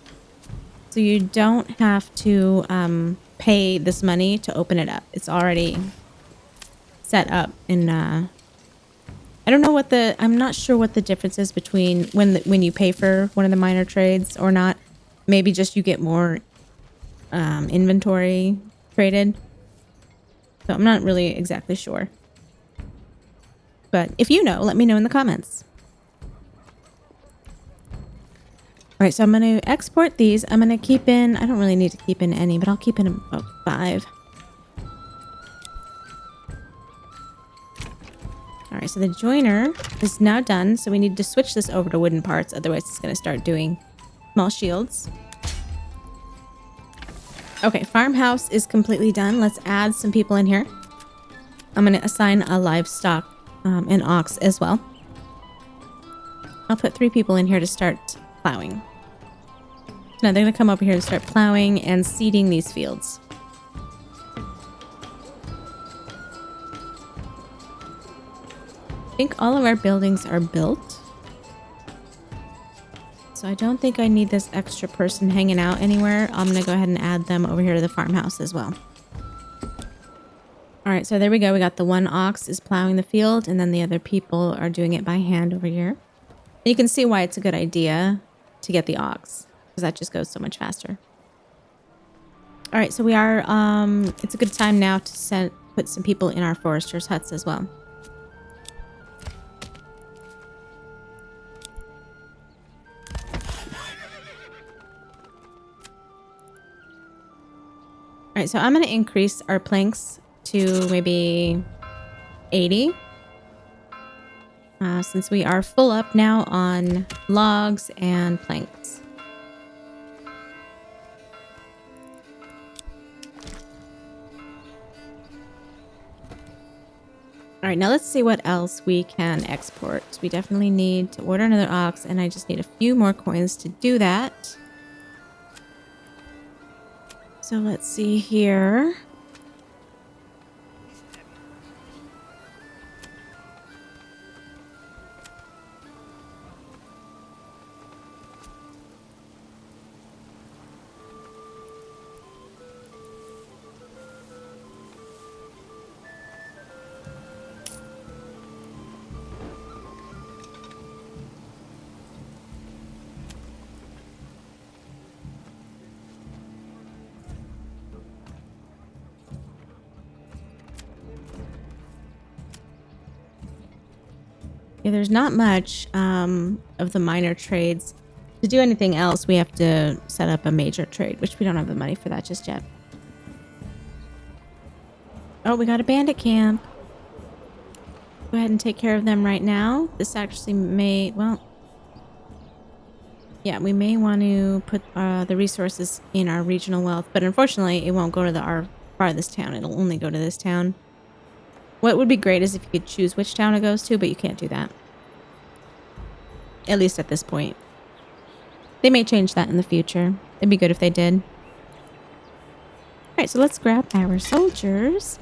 So you don't have to pay this money to open it up. It's already set up in, I don't know what I'm not sure what the difference is between when you pay for one of the minor trades or not. Maybe just you get more inventory traded. So I'm not really exactly sure. But if you know, let me know in the comments. All right, so I'm going to export these. I'm going to keep in, I don't really need to keep in any, but I'll keep in about 5. All right, so the joiner is now done. So we need to switch this over to wooden parts. Otherwise, it's going to start doing small shields. Okay, farmhouse is completely done. Let's add some people in here. I'm going to assign a livestock and ox as well. I'll put 3 people in here to start plowing. Now they're going to come over here and start plowing and seeding these fields. I think all of our buildings are built. So I don't think I need this extra person hanging out anywhere. I'm going to go ahead and add them over here to the farmhouse as well. All right, so there we go. We got the one ox is plowing the field, and then the other people are doing it by hand over here. And you can see why it's a good idea to get the ox, because that just goes so much faster. All right, so we are, it's a good time now to put some people in our foresters' huts as well. All right, so I'm going to increase our planks to maybe 80. Since we are full up now on logs and planks. All right, now let's see what else we can export. We definitely need to order another ox, and I just need a few more coins to do that. So let's see here. Yeah, there's not much of the minor trades. To do anything else, we have to set up a major trade, which we don't have the money for that just yet. Oh, we got a bandit camp. Go ahead and take care of them right now. This actually may, well, yeah, we may want to put the resources in our regional wealth, but unfortunately, it won't go to our farthest town. It'll only go to this town. What would be great is if you could choose which town it goes to, but you can't do that. At least at this point. They may change that in the future. It'd be good if they did. Alright, so let's grab our soldiers.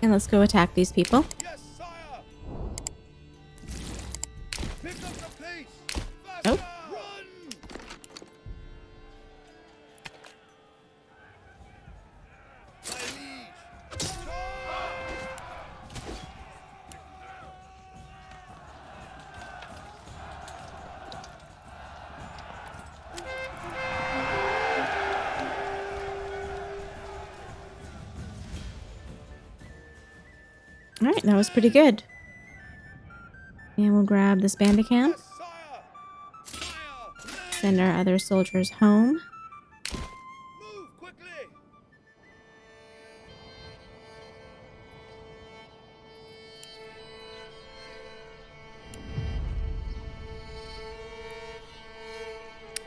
And let's go attack these people. Yes, sire. Pick up the pace. Oh. Faster. Run. My liege. Alright, that was pretty good. And we'll grab this bandit camp. Yes, sire. Fire. Send our other soldiers home. Move quickly.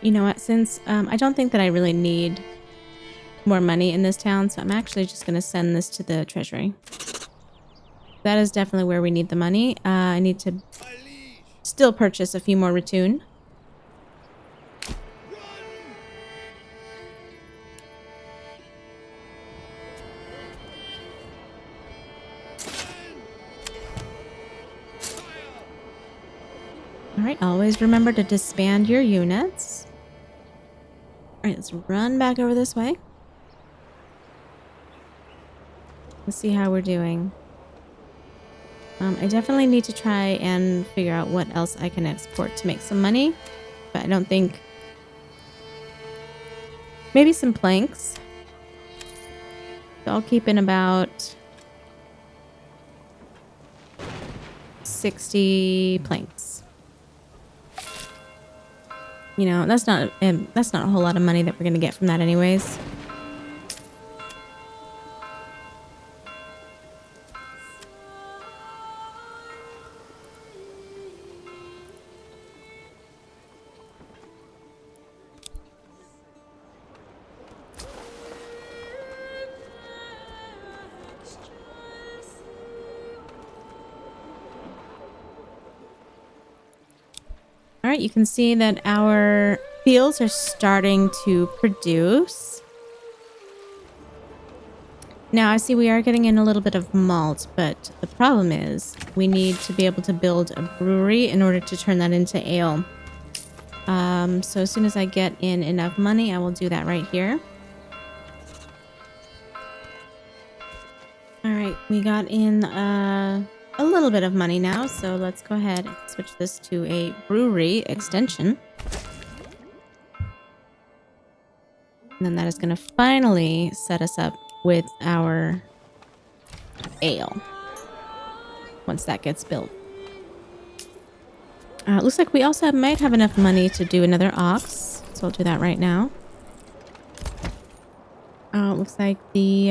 You know what? Since I don't think that I really need more money in this town, so I'm actually just going to send this to the treasury. That is definitely where we need the money. I need to My liege. still purchase a few more ratoon. Run. Alright, always remember to disband your units. Alright, let's run back over this way. Let's see how we're doing. I definitely need to try and figure out what else I can export to make some money. But I don't think... Maybe some planks. So I'll keep in about 60 planks. You know, that's not a whole lot of money that we're going to get from that anyways. All right, you can see that our fields are starting to produce. Now, I see we are getting in a little bit of malt, but the problem is we need to be able to build a brewery in order to turn that into ale. So as soon as I get in enough money, I will do that right here. All right, we got in a little bit of money now, so let's go ahead and switch this to a brewery extension. And then that is going to finally set us up with our ale once that gets built. Looks like we also might have enough money to do another ox, so I'll do that right now. Looks like the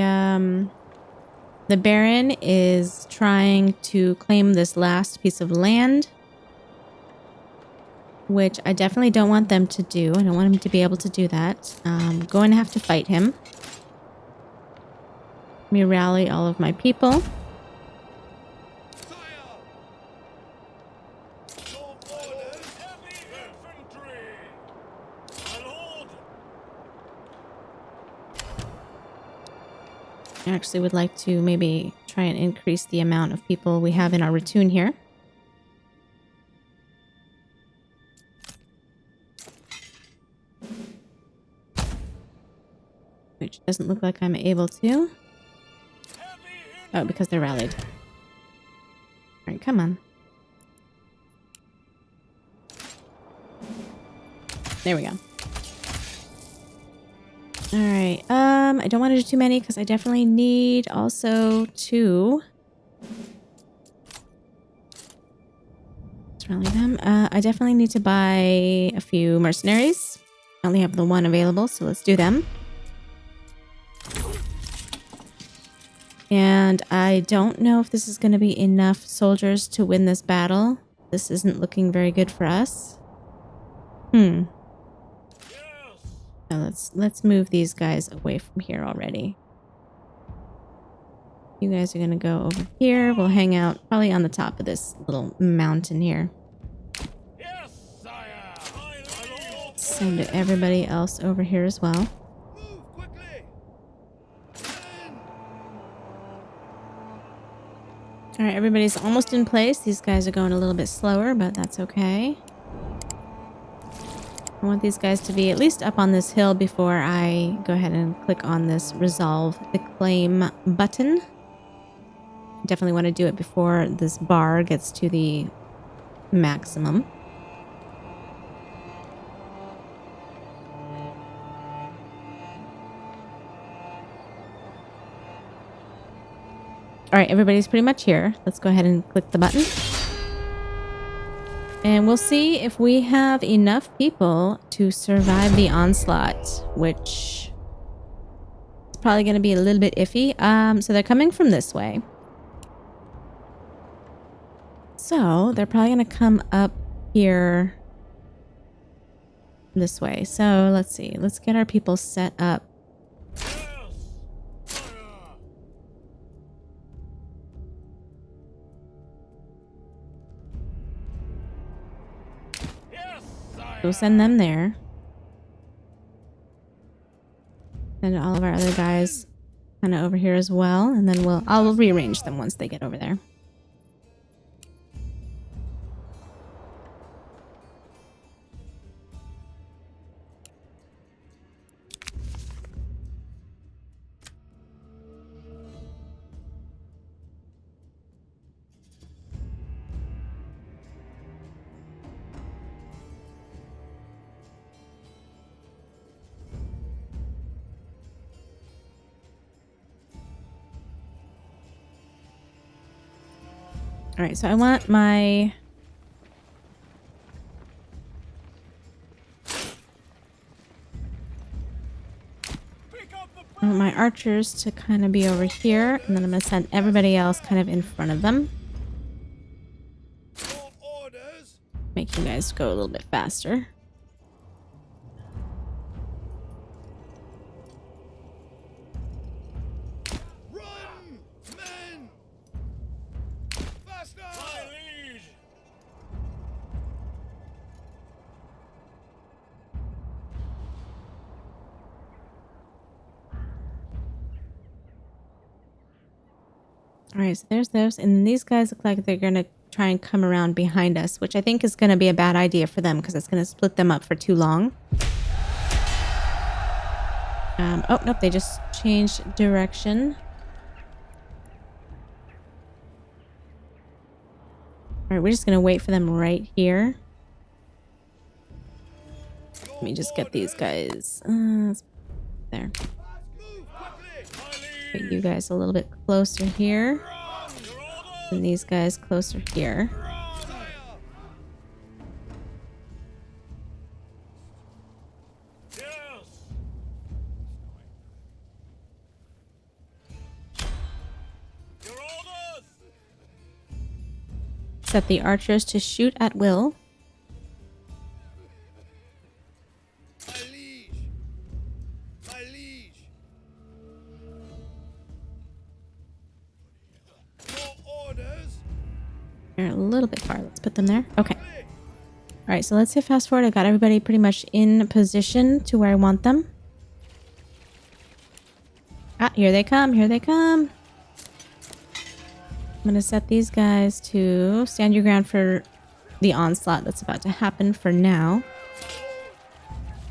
Baron is trying to claim this last piece of land, which I definitely don't want them to do. I don't want him to be able to do that. I'm going to have to fight him. Let me rally all of my people. I actually would like to maybe try and increase the amount of people we have in our ratoon here. Which doesn't look like I'm able to. Oh, because they're rallied. Alright, come on. There we go. Alright, I don't want to do too many because I definitely need also to... Let's rally them. I definitely need to buy a few mercenaries. I only have the one available, so let's do them. And I don't know if this is going to be enough soldiers to win this battle. This isn't looking very good for us. So let's move these guys away from here already. You guys are going to go over here. We'll hang out probably on the top of this little mountain here. Send everybody else over here as well. All right, everybody's almost in place. These guys are going a little bit slower, but that's okay. I want these guys to be at least up on this hill before I go ahead and click on this resolve the claim button. Definitely want to do it before this bar gets to the maximum. All right, everybody's pretty much here. Let's go ahead and click the button. And we'll see if we have enough people to survive the onslaught, which is probably going to be a little bit iffy. So they're coming from this way. So they're probably going to come up here this way. So let's see. Let's get our people set up. We'll send them there. Send all of our other guys kind of over here as well. And then I'll rearrange them once they get over there. All right, so I want my... archers to kind of be over here, and then I'm going to send everybody else kind of in front of them. Make you guys go a little bit faster. Alright, so there's those. And then these guys look like they're going to try and come around behind us, which I think is going to be a bad idea for them because it's going to split them up for too long. Oh, nope, they just changed direction. Alright, we're just going to wait for them right here. Let me just get these guys. There. Get you guys a little bit closer here. And these guys closer here. Set the archers to shoot at will. They're a little bit far. Let's put them there. Okay. All right, so let's hit fast forward. I got everybody pretty much in position to where I want them. Ah, here they come. Here they come. I'm going to set these guys to stand your ground for the onslaught that's about to happen for now.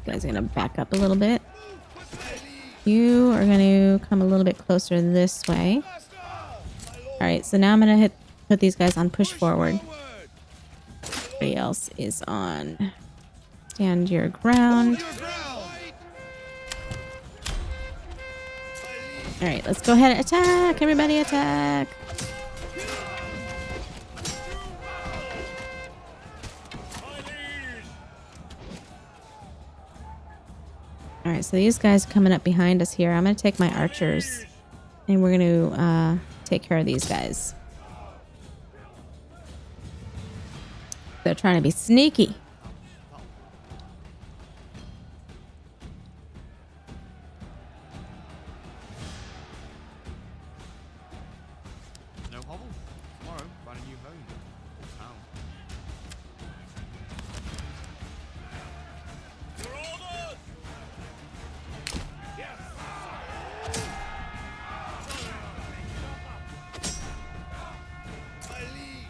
You guys are going to back up a little bit. You are going to come a little bit closer this way. All right, so now I'm going to put these guys on push forward. Everybody else is on stand your ground. All right, let's go ahead and attack. Everybody attack. All right, so these guys are coming up behind us here. I'm going to take my archers and we're going to take care of these guys. They're trying to be sneaky. No hobble. Tomorrow, find a new home. Or town. Your orders! Yes! My lead! My lead!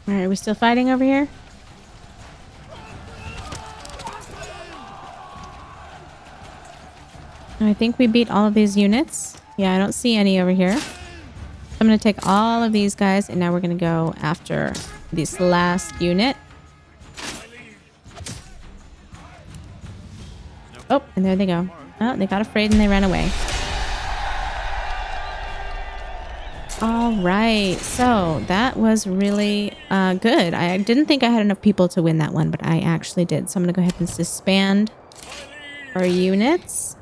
All right, are we still fighting over here? I think we beat all of these units. Yeah, I don't see any over here. I'm going to take all of these guys, and now we're going to go after this last unit. Oh, and there they go. Oh, they got afraid and they ran away. All right, so that was really good. I didn't think I had enough people to win that one, but I actually did. So I'm going to go ahead and disband our units.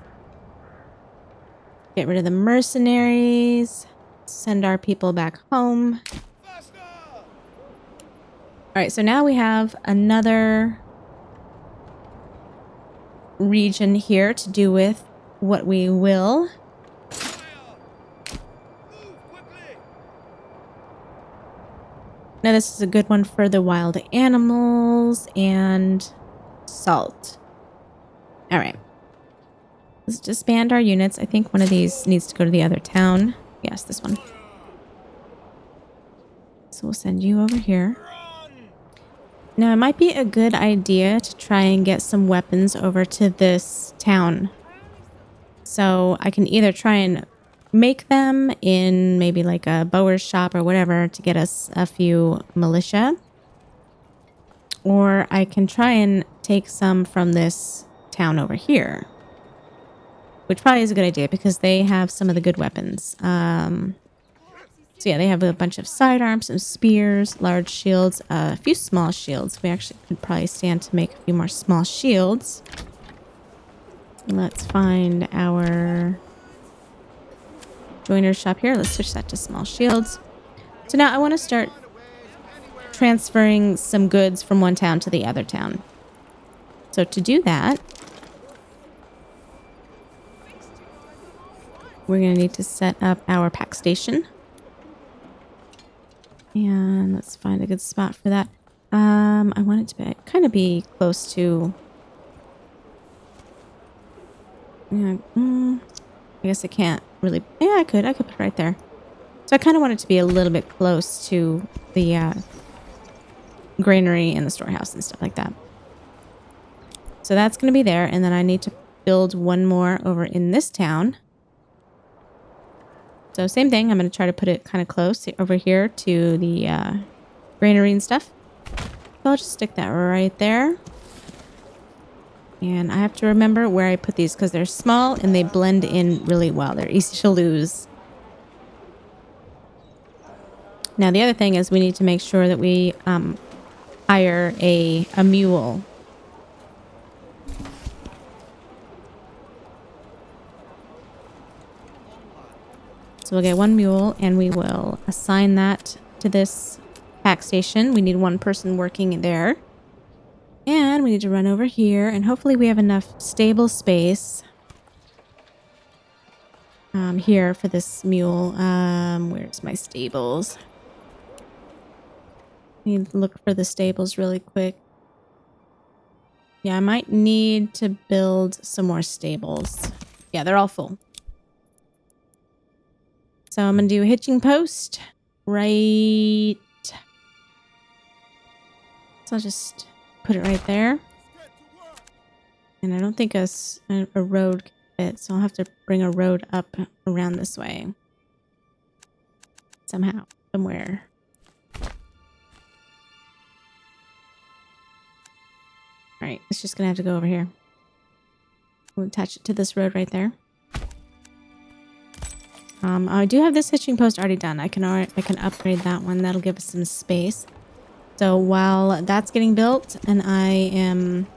Get rid of the mercenaries. Send our people back home. All right, so now we have another region here to do with what we will. Now this is a good one for the wild animals and salt. All right. Let's disband our units. I think one of these needs to go to the other town. Yes, this one. So we'll send you over here. Now it might be a good idea to try and get some weapons over to this town. So I can either try and make them in maybe like a bower's shop or whatever to get us a few militia. Or I can try and take some from this town over here. Which probably is a good idea because they have some of the good weapons. So yeah, they have a bunch of sidearms, some spears, large shields, a few small shields. We actually could probably stand to make a few more small shields. Let's find our joiner's shop here. Let's switch that to small shields. So now I want to start transferring some goods from one town to the other town. So to do that, we're going to need to set up our pack station. And let's find a good spot for that. I want it to be kind of be close to. Yeah, I guess I can't really. Yeah, I could put it right there. So I kind of want it to be a little bit close to the granary and the storehouse and stuff like that. So that's going to be there, and then I need to build one more over in this town. So same thing, I'm going to try to put it kind of close over here to the granary and stuff. So I'll just stick that right there. And I have to remember where I put these because they're small and they blend in really well. They're easy to lose. Now the other thing is we need to make sure that we hire a mule. So we'll get one mule and we will assign that to this pack station. We need one person working there. And we need to run over here, and hopefully we have enough stable space here for this mule. Where's my stables? Need to look for the stables really quick. Yeah, I might need to build some more stables. Yeah, they're all full. So I'm going to do a hitching post right. So I'll just put it right there. And I don't think a road can fit, so I'll have to bring a road up around this way. Somehow, somewhere. Alright, it's just gonna have to go over here. We'll attach it to this road right there. I do have this hitching post already done. I can upgrade that one. That'll give us some space. So while that's getting built and I am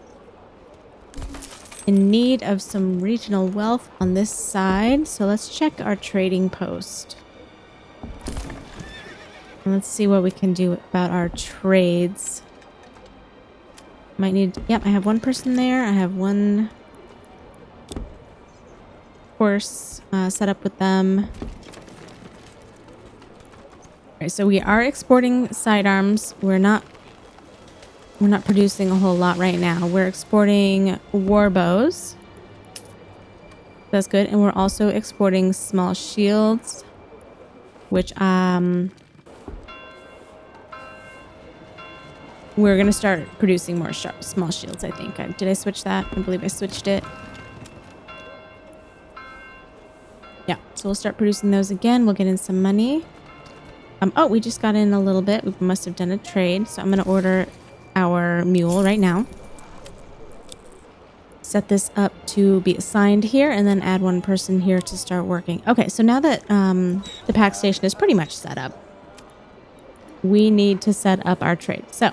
in need of some regional wealth on this side, so let's check our trading post. And let's see what we can do about our trades. Might need, yep, I have one person there. I have one horse set up with them. All right, so we are exporting sidearms. We're not producing a whole lot right now. We're exporting war bows. That's good. And we're also exporting small shields, which we're going to start producing more small shields, I think. Did I switch that? I believe I switched it. Yeah, so we'll start producing those again. We'll get in some money. Oh, we just got in a little bit. We must have done a trade. So I'm going to order our mule right now. Set this up to be assigned here and then add one person here to start working. Okay, so now that the pack station is pretty much set up, we need to set up our trade. So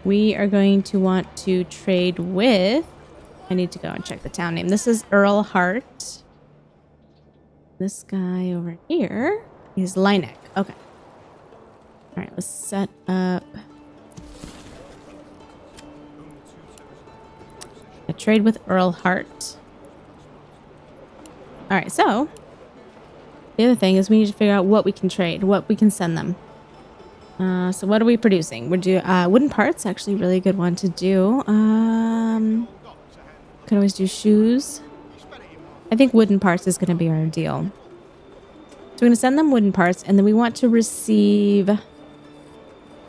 we are going to want to trade with, I need to go and check the town name. This is Earl Hart. This guy over here is Linek. Okay. All right, let's set up a trade with Earl Hart. All right, so the other thing is we need to figure out what we can trade, what we can send them. So what are we producing? We're doing wooden parts, actually really good one to do. Could always do shoes. I think wooden parts is going to be our deal. So we're going to send them wooden parts, and then we want to receive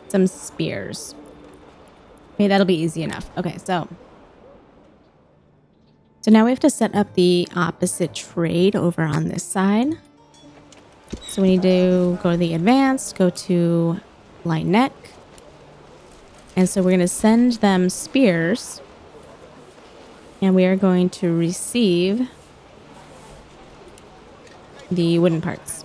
some spears. Okay, that'll be easy enough. Okay, so now we have to set up the opposite trade over on this side. So we need to go to the advanced, go to line neck. And so we're going to send them spears. And we are going to receive the wooden parts.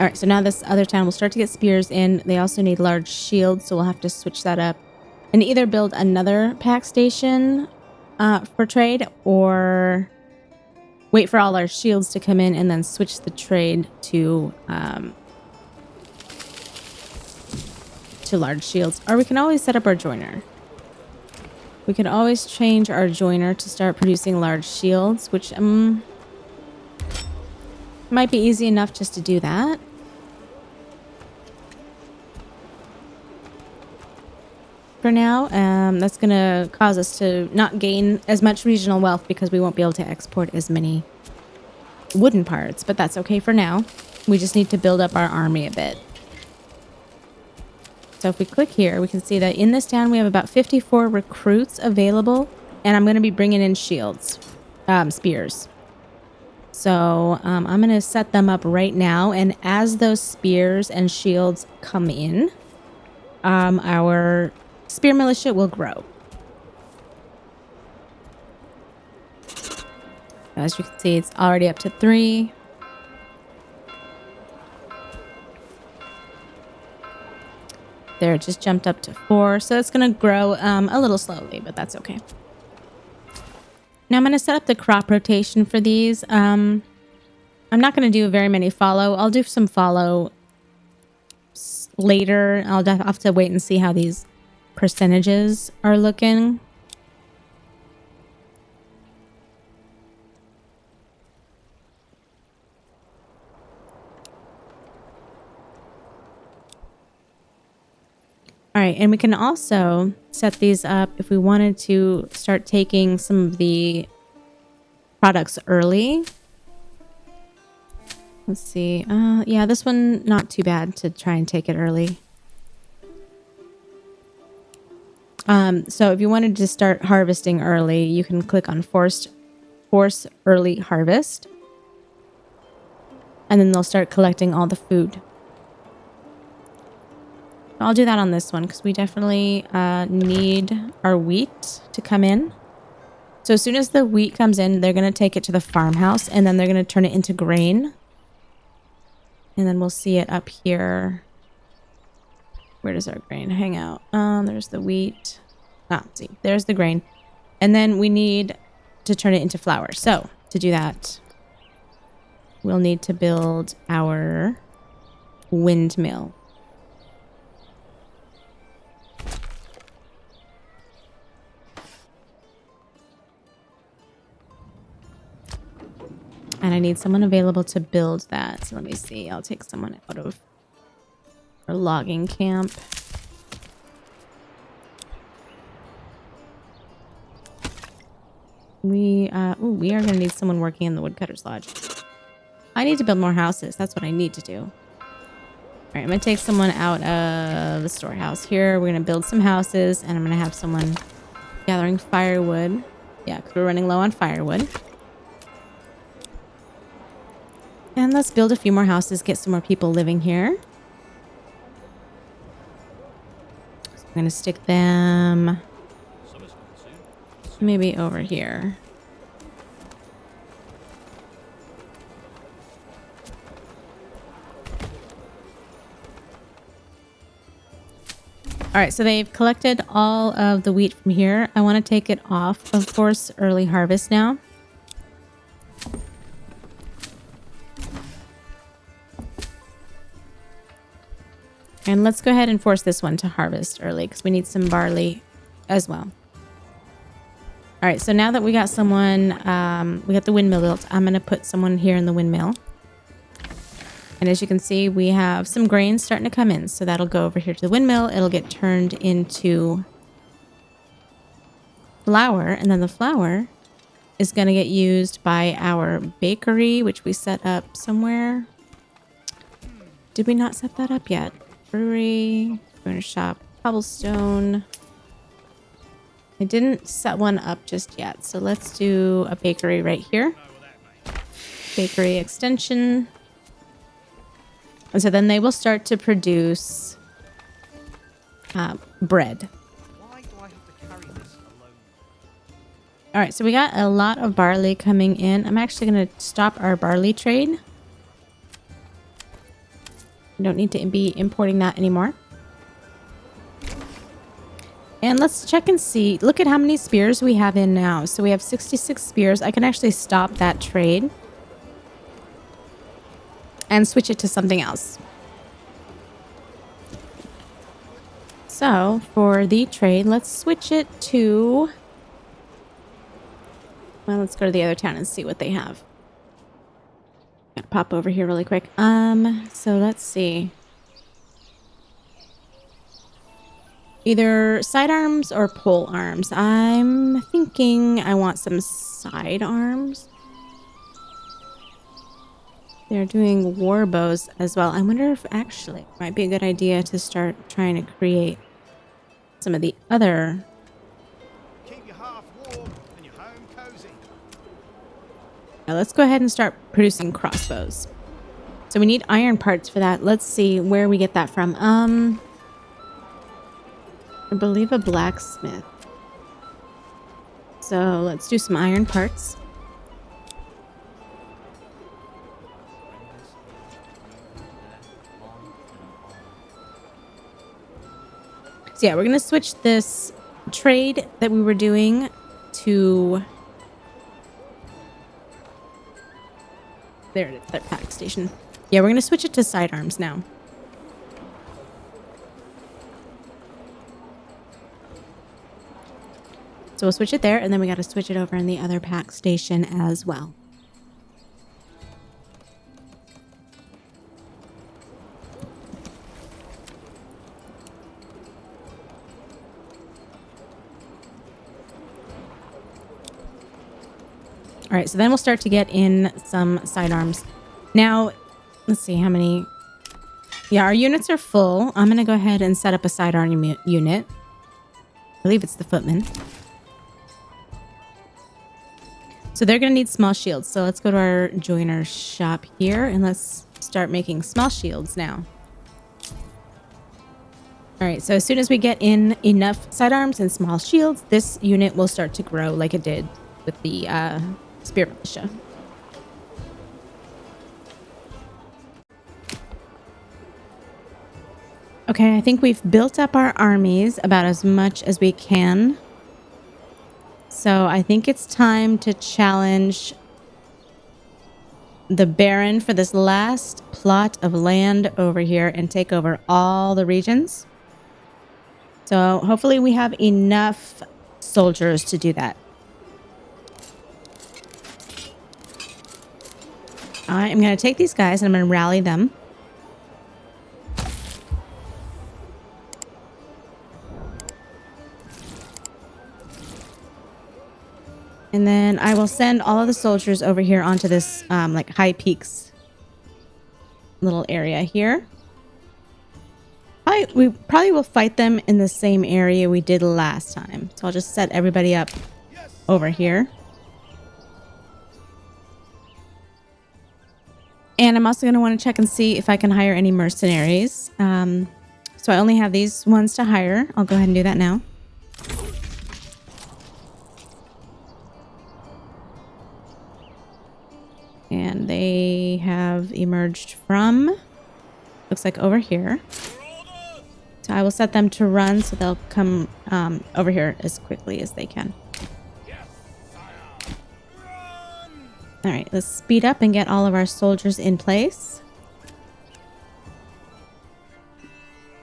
All right, so now this other town will start to get spears in. They also need large shields, so we'll have to switch that up and either build another pack station for trade or wait for all our shields to come in and then switch the trade to large shields. Or we can always set up our joiner. We can always change our joiner to start producing large shields, which might be easy enough just to do that. For now, that's going to cause us to not gain as much regional wealth because we won't be able to export as many wooden parts, but that's okay for now. We just need to build up our army a bit. So if we click here, we can see that in this town we have about 54 recruits available, and I'm going to be bringing in shields, spears. So I'm going to set them up right now, and as those spears and shields come in, our spear militia will grow. As you can see, it's already up to 3. There, it just jumped up to 4. So it's going to grow a little slowly, but that's okay. Now I'm going to set up the crop rotation for these. I'm not going to do very many follow. I'll do some follow later. I'll have to wait and see how these percentages are looking. All right, and we can also set these up if we wanted to start taking some of the products early. Let's see. Yeah, this one, not too bad to try and take it early. So if you wanted to start harvesting early, you can click on force early harvest. And then they'll start collecting all the food. I'll do that on this one because we definitely need our wheat to come in. So as soon as the wheat comes in, they're going to take it to the farmhouse and then they're going to turn it into grain. And then we'll see it up here. Where does our grain hang out? There's the wheat. See, there's the grain. And then we need to turn it into flour. So to do that, we'll need to build our windmill. And I need someone available to build that. So let me see. I'll take someone out of our logging camp. We are going to need someone working in the woodcutter's lodge. I need to build more houses. That's what I need to do. All right, I'm going to take someone out of the storehouse here. We're going to build some houses, and I'm going to have someone gathering firewood. Yeah, because we're running low on firewood. And let's build a few more houses, get some more people living here. So I'm going to stick them maybe over here. All right, so they've collected all of the wheat from here. I want to take it off, of course, early harvest now. And let's go ahead and force this one to harvest early because we need some barley as well. All right, so now that we got someone, we got the windmill built, I'm going to put someone here in the windmill. And as you can see, we have some grain starting to come in. So that'll go over here to the windmill. It'll get turned into flour. And then the flour is going to get used by our bakery, which we set up somewhere. Did we not set that up yet? Brewery, furniture shop, cobblestone. I didn't set one up just yet. So let's do a bakery right here. Bakery extension. And so then they will start to produce bread. Why do I have to carry this alone? All right, so we got a lot of barley coming in. I'm actually going to stop our barley trade. We don't need to be importing that anymore. And let's check and see. Look at how many spears we have in now. So we have 66 spears. I can actually stop that trade and switch it to something else. So for the trade, let's switch it to, well, let's go to the other town and see what they have. Gotta pop over here really quick. So let's see. Either sidearms or pole arms. I'm thinking I want some sidearms. They're doing war bows as well. I wonder if actually it might be a good idea to start trying to create some of the other. Keep your hearth warm and your home cozy. Now let's go ahead and start producing crossbows. So we need iron parts for that. Let's see where we get that from. I believe a blacksmith. So let's do some iron parts. So yeah, we're going to switch this trade that we were doing to... There it is, that pack station. Yeah, we're going to switch it to sidearms now. So we'll switch it there, and then we got to switch it over in the other pack station as well. All right, so then we'll start to get in some sidearms. Now, let's see how many. Yeah, our units are full. I'm going to go ahead and set up a sidearm unit. I believe it's the footman. So they're going to need small shields. So let's go to our joiner shop here and let's start making small shields now. All right, so as soon as we get in enough sidearms and small shields, this unit will start to grow like it did with the Spirit Militia. Okay, I think we've built up our armies about as much as we can. So I think it's time to challenge the Baron for this last plot of land over here and take over all the regions. So hopefully we have enough soldiers to do that. I'm going to take these guys and I'm going to rally them. And then I will send all of the soldiers over here onto this like high peaks little area here. We probably will fight them in the same area we did last time. So I'll just set everybody up over here. And I'm also going to want to check and see if I can hire any mercenaries. So I only have these ones to hire. I'll go ahead and do that now. And they have emerged from, looks like over here. So I will set them to run so they'll come over here as quickly as they can. All right, let's speed up and get all of our soldiers in place.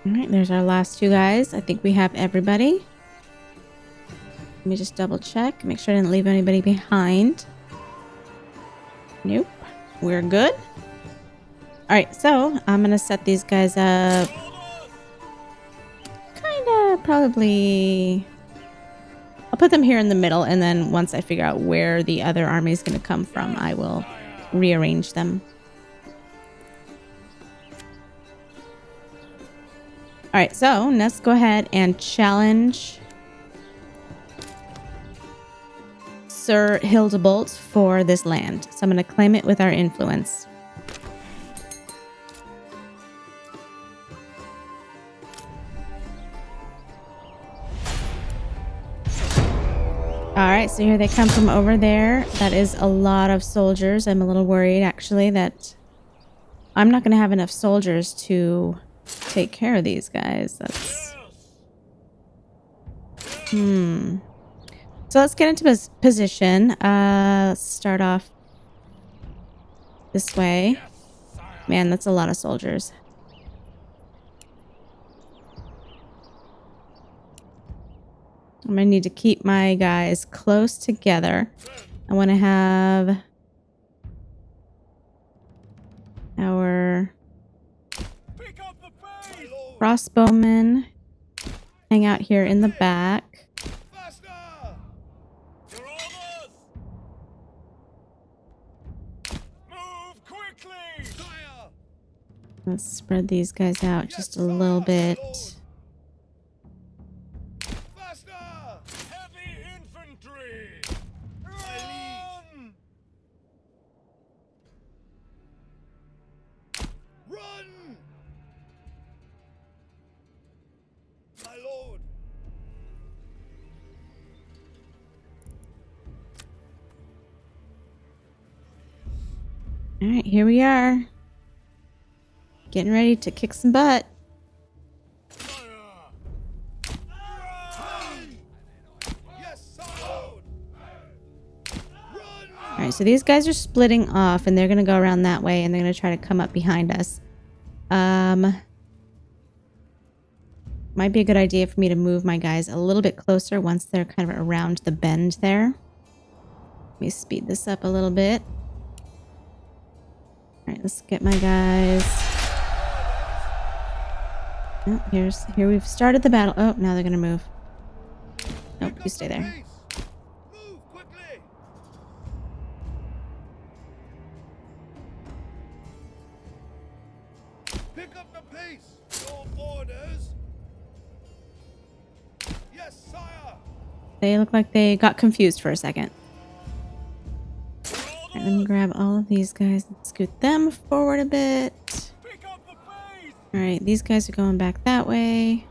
All right, there's our last two guys. I think we have everybody. Let me just double check, make sure I didn't leave anybody behind. Nope, we're good. All right, so I'm gonna set these guys up kind of probably, I'll put them here in the middle, and then once I figure out where the other army is going to come from, I will rearrange them. All right, so let's go ahead and challenge Sir Hildebolt for this land. So I'm going to claim it with our influence. All right, so here they come from over there. That is a lot of soldiers. I'm a little worried, actually, that I'm not going to have enough soldiers to take care of these guys. That's... So let's get into this position. Let's start off this way. Man, that's a lot of soldiers. I'm going to need to keep my guys close together. I want to have our crossbowmen hang out here in the back. Let's spread these guys out just a little bit. All right, here we are. Getting ready to kick some butt. All right, so these guys are splitting off and they're going to go around that way and they're going to try to come up behind us. might be a good idea for me to move my guys a little bit closer once they're kind of around the bend there. Let me speed this up a little bit. All right, let's get my guys. Oh, here we've started the battle. Oh, now they're gonna move. Nope, you stay there. Move quickly. Pick up the pace. Your orders. Yes, sire. They look like they got confused for a second. All right, let me grab all of these guys and scoot them forward a bit. Pick up the pace. All right, these guys are going back that way.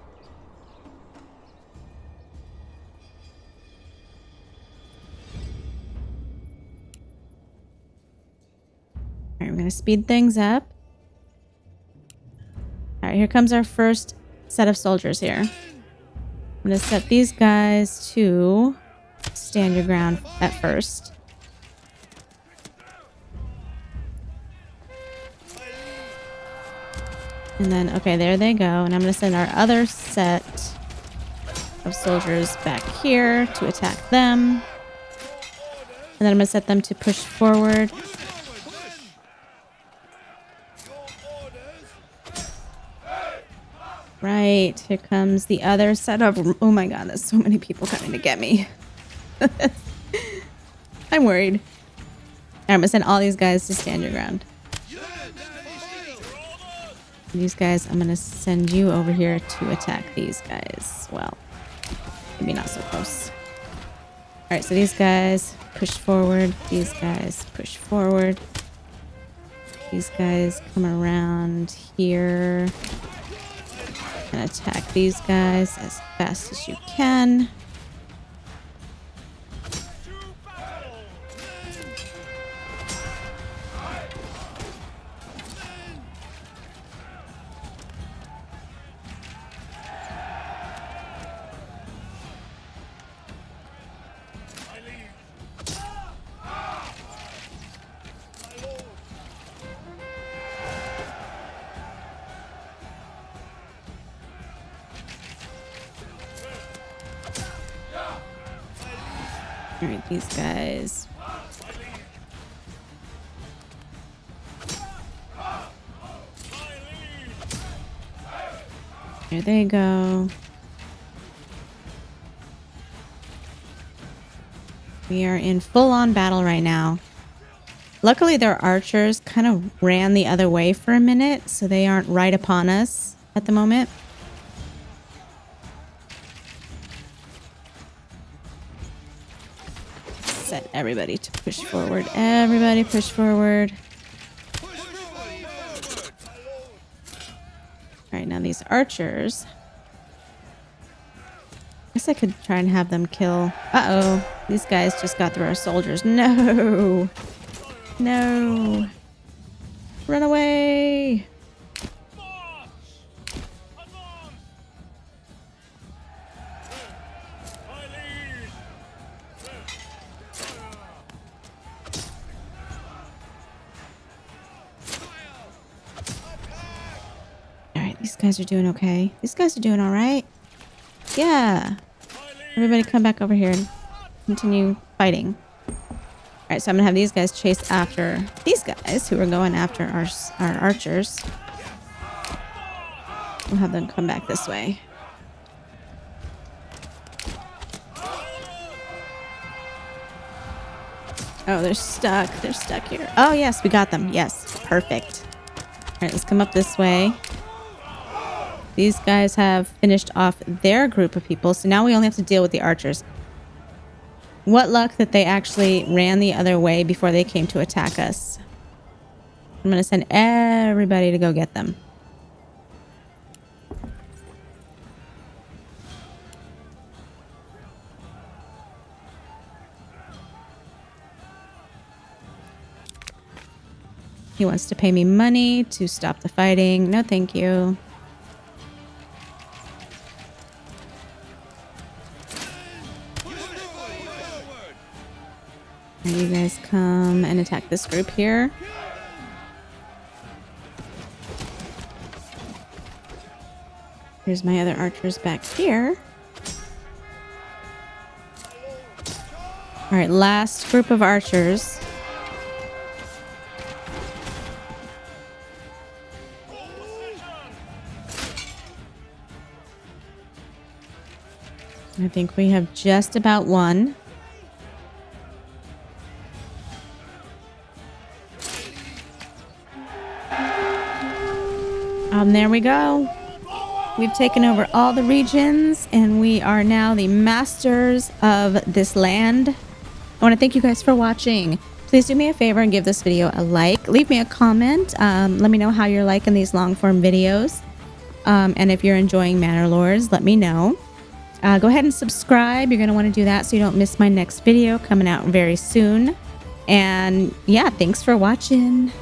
All right, we're going to speed things up. All right, here comes our first set of soldiers here. I'm going to set these guys to stand your ground at first. And then, okay, there they go. And I'm going to send our other set of soldiers back here to attack them. And then I'm going to set them to push forward. Right, here comes the other set of... Oh my god, there's so many people coming to get me. I'm worried. I'm going to send all these guys to stand your ground. These guys, I'm going to send you over here to attack these guys. Well, maybe not so close. Alright, so these guys push forward. These guys push forward. These guys come around here and attack these guys as fast as you can. All right, these guys. There they go. We are in full-on battle right now. Luckily, their archers kind of ran the other way for a minute, so they aren't right upon us at the moment. Set everybody to push forward. Everybody push forward. Alright, now these archers. I guess I could try and have them kill. Uh-oh. These guys just got through our soldiers. No! No! Run away! These guys are doing okay. These guys are doing all right. Yeah. Everybody come back over here and continue fighting. All right, so I'm going to have these guys chase after these guys who are going after our archers. We'll have them come back this way. Oh, they're stuck. They're stuck here. Oh, yes, we got them. Yes, perfect. All right, let's come up this way. These guys have finished off their group of people, so now we only have to deal with the archers. What luck that they actually ran the other way before they came to attack us. I'm going to send everybody to go get them. He wants to pay me money to stop the fighting. No, thank you. You guys come and attack this group here. Here's my other archers back here. All right, last group of archers. I think we have just about one. There we go. We've taken over all the regions and we are now the masters of this land. I want to thank you guys for watching. Please do me a favor and give this video a like. Leave me a comment. Let me know how you're liking these long form videos. And if you're enjoying Manor Lords, let me know. Go ahead and subscribe. You're going to want to do that so you don't miss my next video coming out very soon. And yeah, thanks for watching.